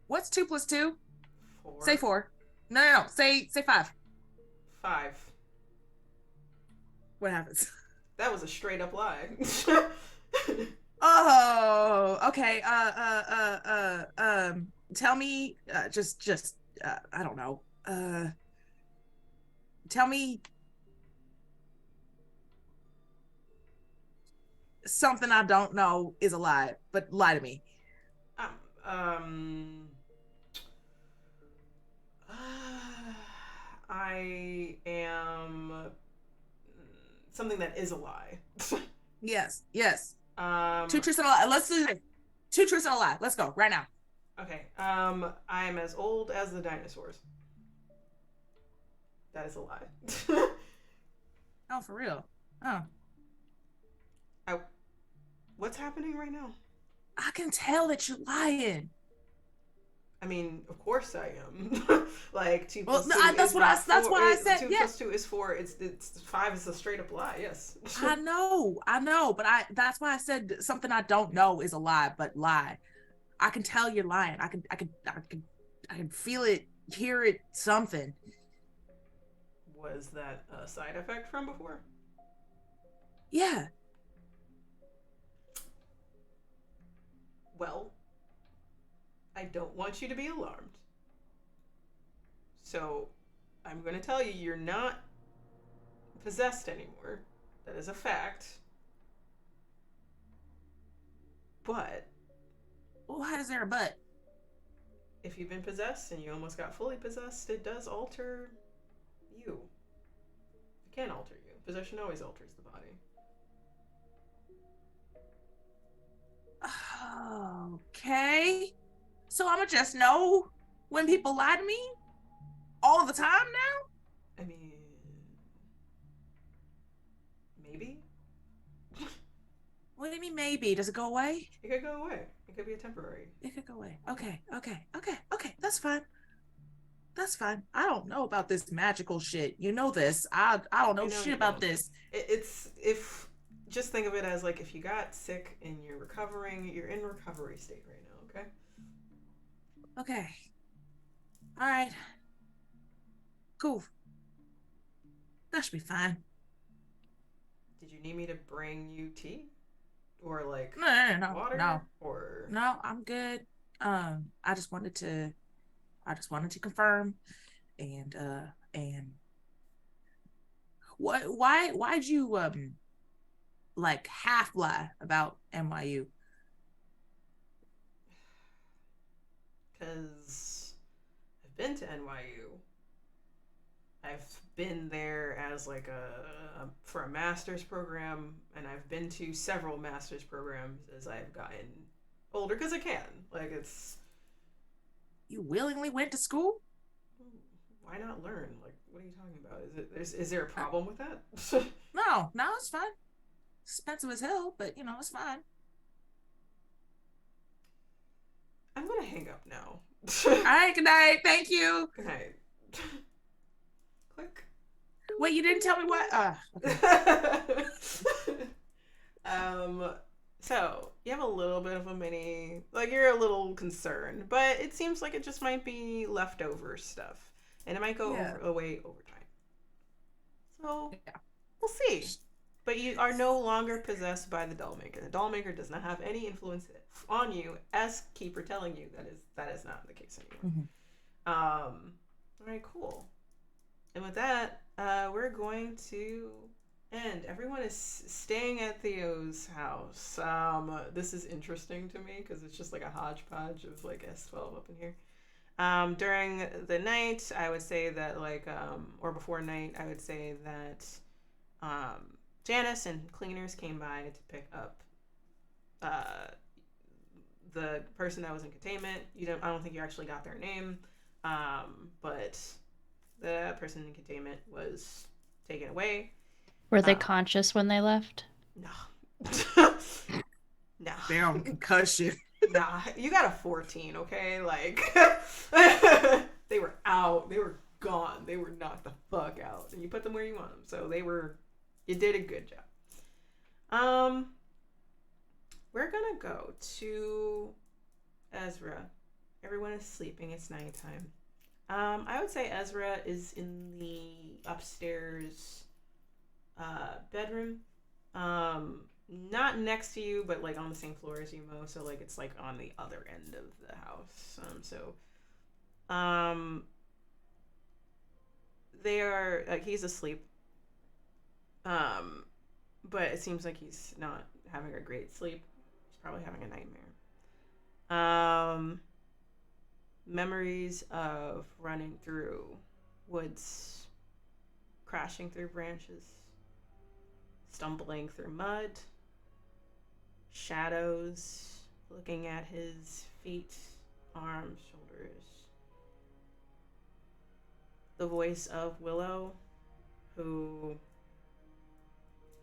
what's 2 + 2? 4. Say 4. No. Say 5. 5. What happens? That was a straight up lie. Oh, okay. Tell me, just, I don't know. Tell me something I don't know is a lie, but lie to me. I am something that is a lie. Yes. 2 truths and a lie. Let's do it. 2 truths and a lie. Let's go right now. Okay. I'm as old as the dinosaurs. That is a lie. Oh, for real? Oh, I, what's happening right now? I can tell that you're lying. I mean, of course I am. Like two Well, plus two that's is what not I. That's four. why I said Two yeah. plus two is four. It's five is a straight up lie. Yes. I know, but that's why I said something I don't know is a lie, but lie. I can tell you're lying. I can feel it, hear it, something. Was that a side effect from before? Yeah. Well, I don't want you to be alarmed. So, I'm going to tell you, you're not possessed anymore. That is a fact. But Why is there a but? if you've been possessed and you almost got fully possessed, it does alter you. It can alter you. Possession always alters the body. Okay. So I'ma just know when people lie to me all the time now? I mean, maybe? What do you mean maybe? Does it go away? It could go away. It could be a temporary. It could go away. Okay. That's fine. That's fine. I don't know about this magical shit. You know this. I don't know shit about this. It's if just think of it as like if you got sick and you're recovering, you're in recovery state right now, okay? Okay. All right. Cool. That should be fine. Did you need me to bring you tea? Or like No, water? no. Or No, I'm good. I just wanted to confirm and why'd you like half lie about NYU? because I've been to NYU. I've been there as like for a master's program, and I've been to several master's programs as I've gotten older because I can. Like it's You willingly went to school? why not learn? Like what are you talking about? Is there a problem with that? No, it's fine. Expensive as hell, but you know, it's fine. I'm gonna hang up now. All right, good night. Thank you. Good night. Click. Wait, you didn't tell me what? Okay. So you have a little bit of a mini, like you're a little concerned, but it seems like it just might be leftover stuff, and it might go away over time. So we'll see. But you are no longer possessed by the Dollmaker. The Dollmaker does not have any influence on you, as Keeper telling you that is not the case anymore. All right, cool. And with that, we're going to end. Everyone is staying at Theo's house. This is interesting to me because it's just like a hodgepodge of like S12 up in here. During the night, I would say that like, or before night, I would say that Janice and cleaners came by to pick up the person that was in containment. I don't think you actually got their name, but the person in containment was taken away. Were they conscious when they left? No. No. They're on concussion. Nah, you got a 14, okay? Like, they were out. They were gone. They were knocked the fuck out. And you put them where you want them. So you did a good job. We're gonna go to Ezra. Everyone is sleeping. It's nighttime. I would say Ezra is in the upstairs bedroom. Not next to you, but like on the same floor as you, Mo. So like it's like on the other end of the house. They are like he's asleep. But it seems like he's not having a great sleep. He's probably having a nightmare. Memories of running through woods, crashing through branches, stumbling through mud, shadows looking at his feet arms, shoulders. The voice of Willow, who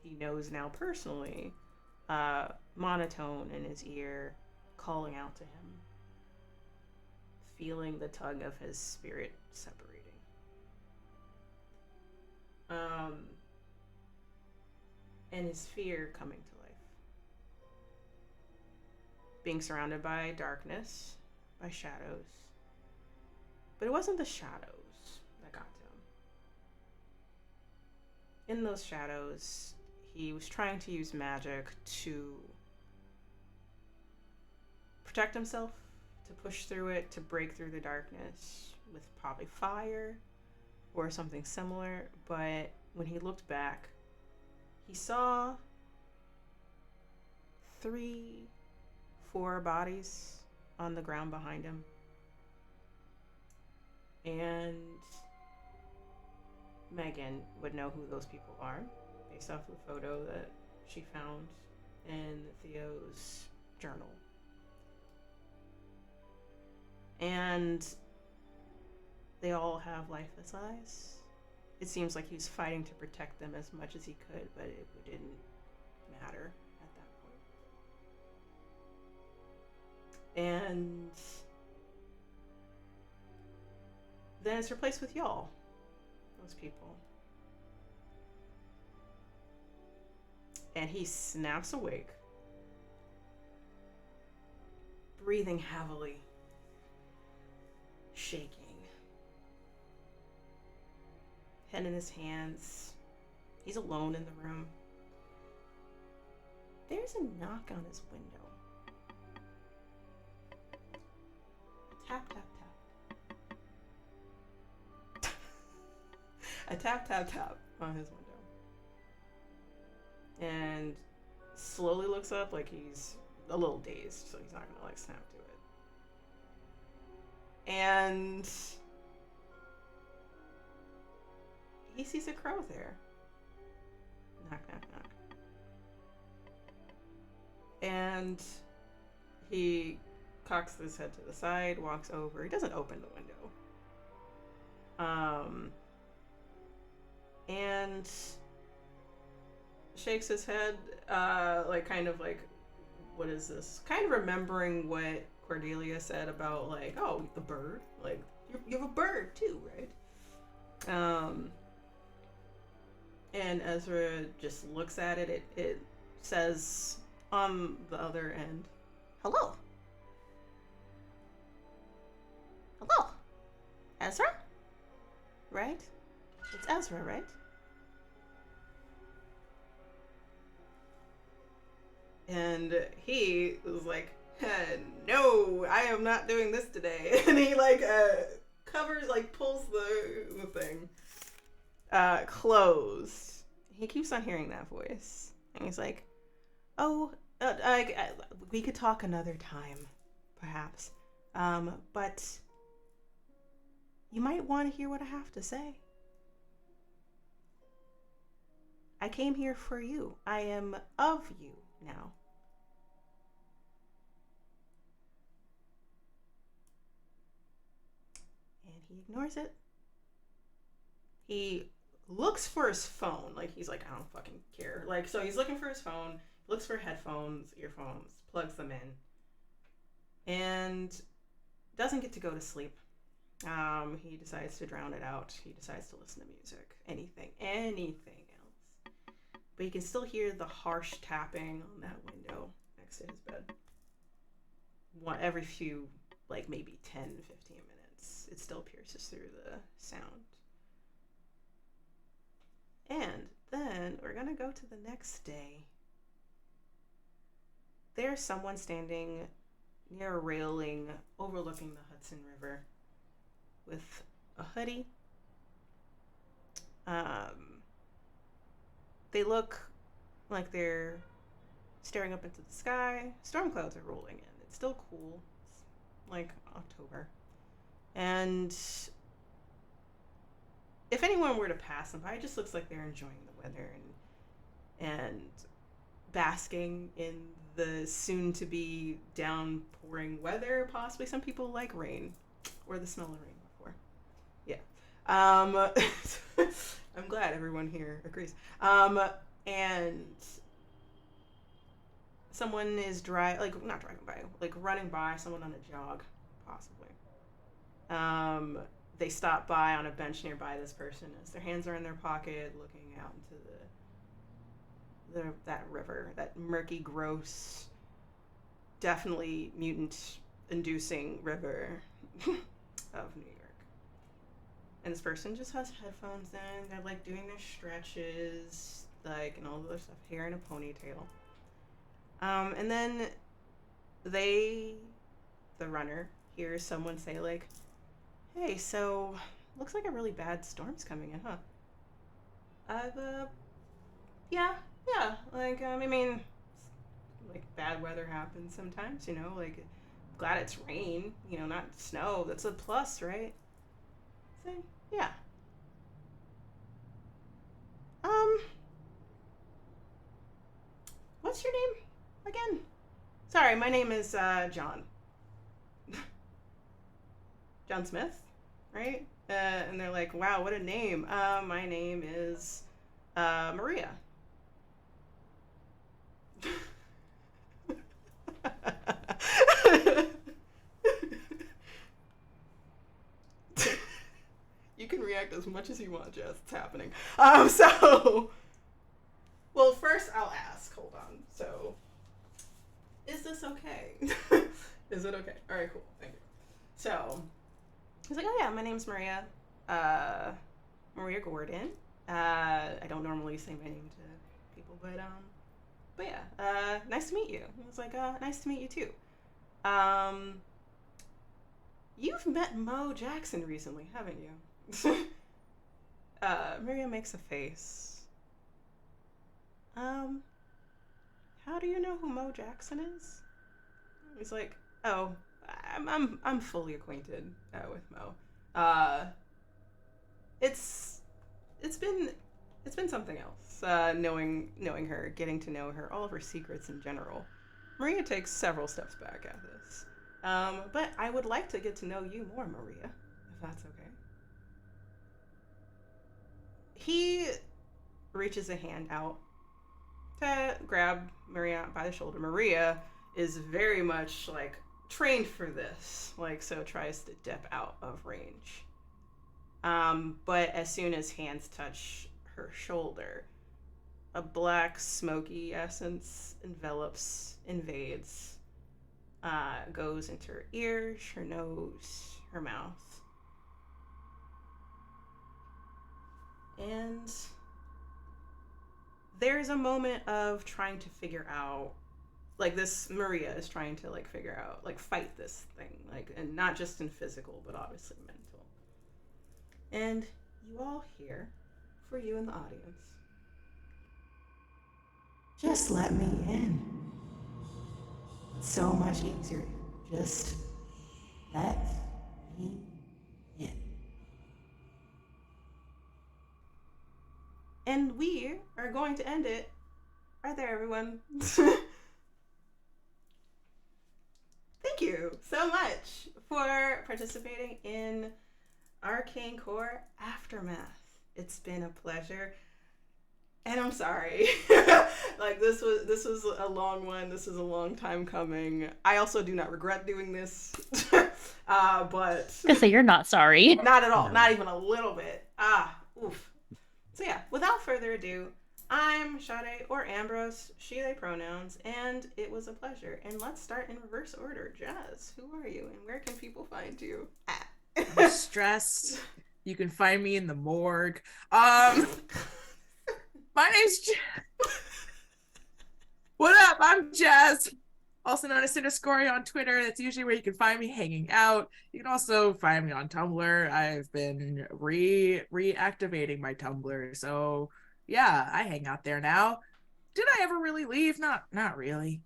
he knows now personally, monotone in his ear, calling out to him, feeling the tug of his spirit separating. And his fear coming to life. Being surrounded by darkness, by shadows. But it wasn't the shadows that got to him. In those shadows, he was trying to use magic to protect himself, to push through it, to break through the darkness with probably fire or something similar. But when he looked back, he saw 3, 4 bodies on the ground behind him. And Megan would know who those people are based off the photo that she found in Theo's journal. And they all have lifeless eyes. It seems like he was fighting to protect them as much as he could, but it didn't matter at that point. And then it's replaced with y'all, those people. And he snaps awake, breathing heavily, shaking. Head in his hands. He's alone in the room. There's a knock on his window. Tap, tap, tap. A tap, tap, tap on his window. And slowly looks up like he's a little dazed, so he's not gonna like snap to it. And he sees a crow there. Knock, knock, knock. And he cocks his head to the side, walks over. He doesn't open the window. And shakes his head, like kind of like, what is this? Kind of remembering what Cordelia said about like, oh, the bird. Like, you have a bird too, right? And Ezra just looks at it. It says on the other end, hello. Hello. Ezra? Right? It's Ezra, right? And he was like, no, I am not doing this today. And he like covers, like pulls the thing closed. He keeps on hearing that voice. And he's like, oh, we could talk another time, perhaps. But you might want to hear what I have to say. I came here for you. I am of you now. And he ignores it. He looks for his phone. Like, he's like, I don't fucking care. Like, so he's looking for his phone, looks for headphones, earphones, plugs them in, and doesn't get to go to sleep. He decides to drown it out. He decides to listen to music. Anything else. But you can still hear the harsh tapping on that window next to his bed. Every few, like maybe 10, 15 minutes, it still pierces through the sound. And then we're gonna go to the next day. There's someone standing near a railing overlooking the Hudson River with a hoodie. They look like they're staring up into the sky. Storm clouds are rolling in. It's still cool. It's like October. And if anyone were to pass them by, it just looks like they're enjoying the weather and basking in the soon-to-be downpouring weather. Possibly some people like rain, or the smell of rain before. Yeah. I'm glad everyone here agrees. And someone is not driving by, like running by someone on a jog, possibly. They stop by on a bench nearby this person as their hands are in their pocket, looking out into that river, that murky, gross, definitely mutant-inducing river of New York. And this person just has headphones in. They're like doing their stretches, like, and all the other stuff, hair in a ponytail. And then the runner, hears someone say, like, "Hey, so looks like a really bad storm's coming in, huh?" Yeah. Like, I mean, like, bad weather happens sometimes, you know, like, glad it's rain, you know, not snow. That's a plus, right? So, yeah. What's your name again? Sorry, my name is, John. John Smith, right? And they're like, wow, what a name. My name is, Maria. You can react as much as you want, Jess. It's happening. Well, first I'll ask. Hold on. So, is this okay? Is it okay? All right, cool. Thank you. So, he's like, oh yeah, my name's Maria. Maria Gordon. I don't normally say my name to people, but yeah, nice to meet you. He was like, nice to meet you too. You've met Mo Jackson recently, haven't you? Maria makes a face. How do you know who Mo Jackson is? He's like, oh, I'm fully acquainted with Mo. It's been something else. Knowing her, getting to know her, all of her secrets in general. Maria takes several steps back at this. But I would like to get to know you more, Maria, if that's okay. He reaches a hand out to grab Maria by the shoulder. Maria is very much, like, trained for this, like, so tries to dip out of range. But as soon as hands touch her shoulder, a black, smoky essence invades, goes into her ears, her nose, her mouth. And there's a moment of trying to figure out, like, this Maria is trying to, like, figure out, like, fight this thing, like, and not just in physical, but obviously mental. And you all hear, for you in the audience, just let me in. It's so much easier. Just let me in. And we are going to end it right there, everyone. Thank you so much for participating in Arcane Corps AfterMath. It's been a pleasure. And I'm sorry. Like, this was a long one. This is a long time coming. I also do not regret doing this. But So you're not sorry. Not at all. No. Not even a little bit. Oof. So yeah, without further ado, I'm Sade or Ambrose, she, they pronouns, and it was a pleasure. And let's start in reverse order. Jazz, who are you and where can people find you at? I'm stressed. You can find me in the morgue. My name's What up? I'm Jazz, also known as _Scory on Twitter. That's usually where you can find me hanging out. You can also find me on Tumblr. I've been reactivating my Tumblr, so yeah, I hang out there now. Did I ever really leave? Not really.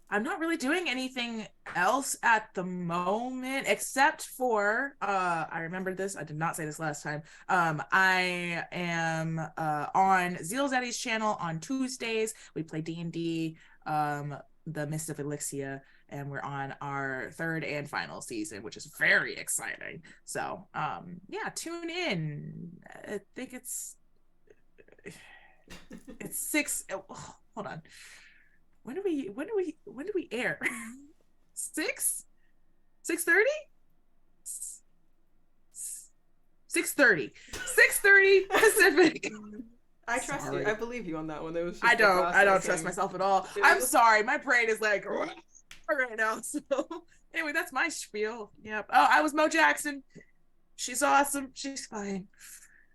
I'm not really doing anything else at the moment except for I remembered this. I did not say this last time. I am on 𝒓𝒎𝒂𝒕's channel on Tuesdays. We play D&D, the Mist of Elixia, and we're on our third and final season, which is very exciting. So yeah, tune in. I think it's 6. Oh, hold on. When do we air? 6? 6:30? 6:30. 6:30 Pacific. I trust Sorry. you. I believe you on that one. That was just I the don't trust processing. myself at all. I'm sorry. My brain is like right now. So anyway, that's my spiel. Yep. Oh, I was Mo Jackson. She's awesome. She's fine.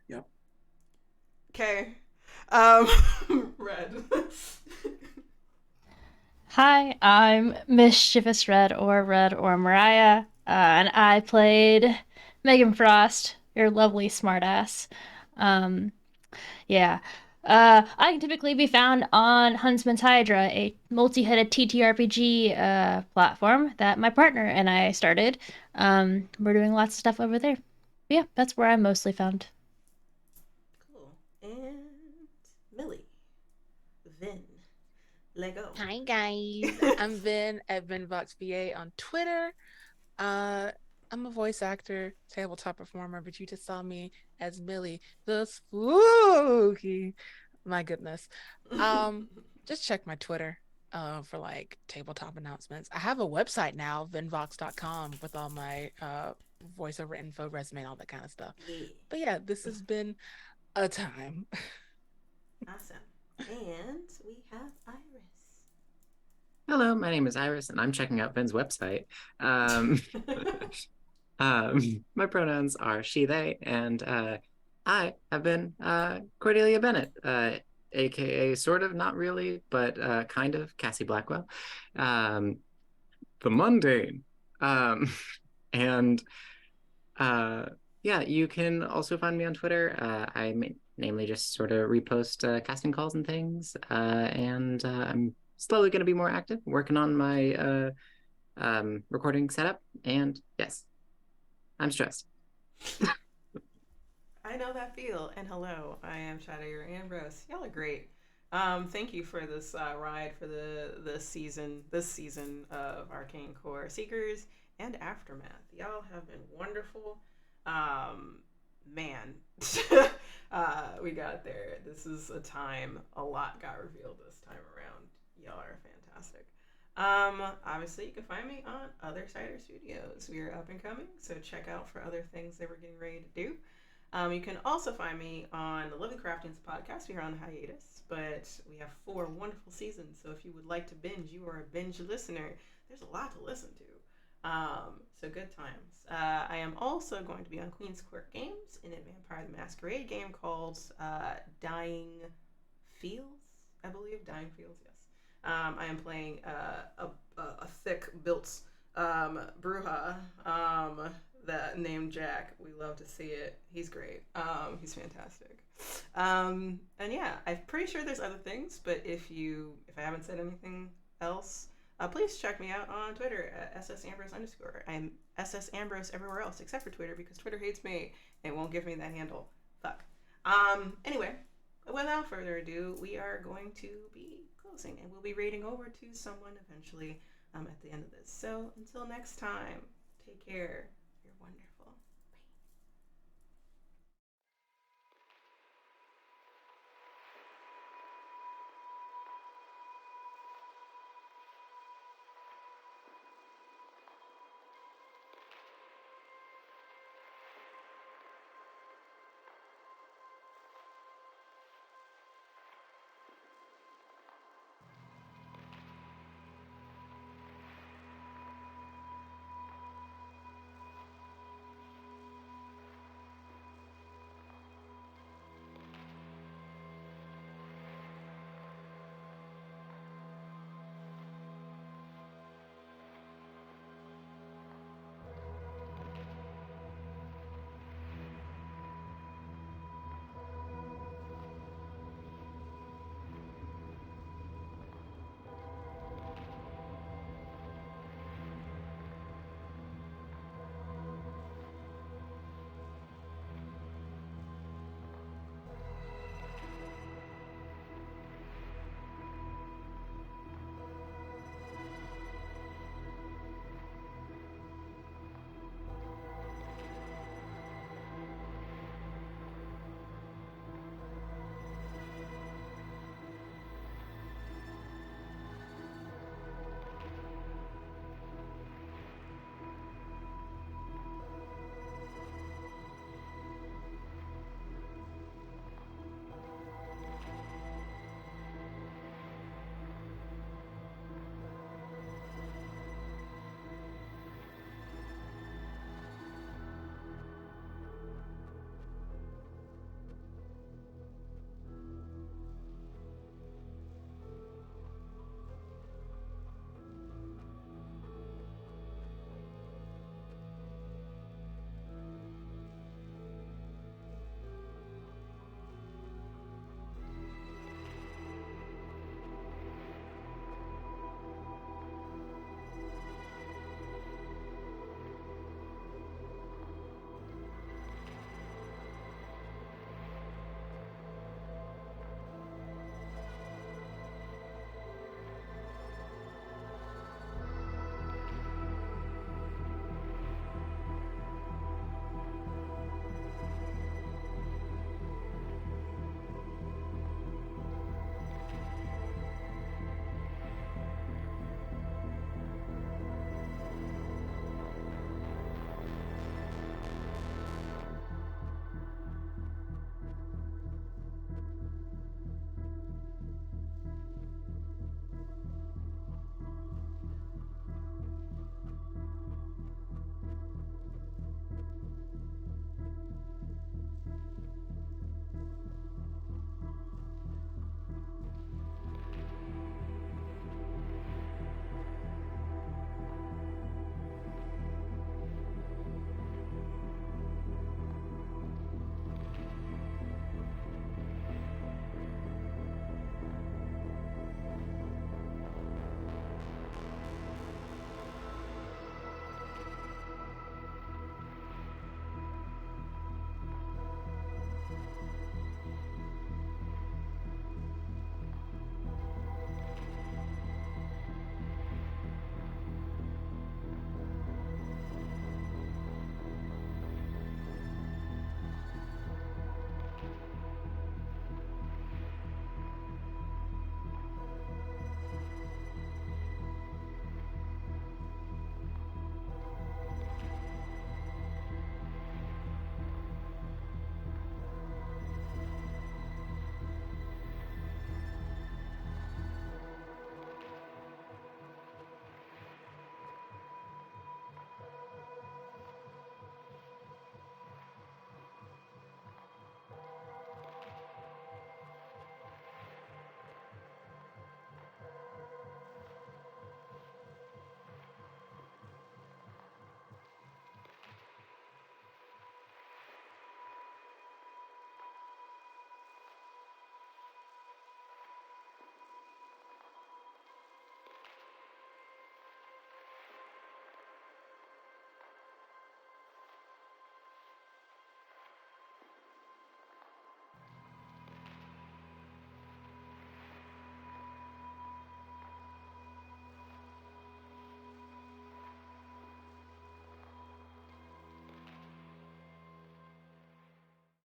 Yep. Okay. Red. Hi, I'm 𝒓𝒆𝒓𝒆 or Red or Mariah, and I played Megan Frost, your lovely smartass. Yeah. I can typically be found on Huntsman's Hydra, a multi-headed TTRPG platform that my partner and I started. We're doing lots of stuff over there. But yeah, that's where I'm mostly found. Cool. And Millie. Vin. Lego. Hi guys, I'm Vin at 𝒉𝒂𝒕𝒉 on Twitter. I'm a voice actor, tabletop performer, but you just saw me as Millie the Spooky. My goodness. Just check my Twitter for like tabletop announcements. I have a website now, 𝒉𝒂𝒂𝒕.com, with all my voiceover info, resume, and all that kind of stuff. Yeah. But yeah, this has been a time. Awesome. And we have Iris. Hello, my name is Iris, and I'm checking out Ben's website. My pronouns are she, they, and I have been Cordelia Bennett, aka sort of, not really, but kind of Cassie Blackwell, the mundane, and yeah, you can also find me on Twitter. I namely just sort of repost casting calls and things, and I'm slowly going to be more active, working on my recording setup, and yes, I'm stressed. I know that feel. And hello, I am Shadow Ambrose. Y'all are great. Thank you for this ride for this season of Arcane Corps Seekers and AfterMath. Y'all have been wonderful. Man, we got there. This is a time a lot got revealed this time around. Y'all are fantastic. Obviously you can find me on Othersider Studios. We are up and coming, so check out for other things that we're getting ready to do. You can also find me on the Living Crafting's podcast. We are on hiatus, but we have 4 wonderful seasons. So if you would like to binge, you are a binge listener. There's a lot to listen to. So good times. I am also going to be on Queen's Court Games in a Vampire the Masquerade game called Dying Fields, I believe. Dying Fields, yes. I am playing a thick-built Bruja that named Jack. We love to see it. He's great. He's fantastic. And yeah, I'm pretty sure there's other things, but if I haven't said anything else, please check me out on Twitter at @SSAmbrose_. I'm @SSAmbrose everywhere else except for Twitter because Twitter hates me and won't give me that handle. Fuck. Anyway, without further ado, we are going to be closing and we'll be raiding over to someone eventually at the end of this. So until next time, take care. You're wonderful.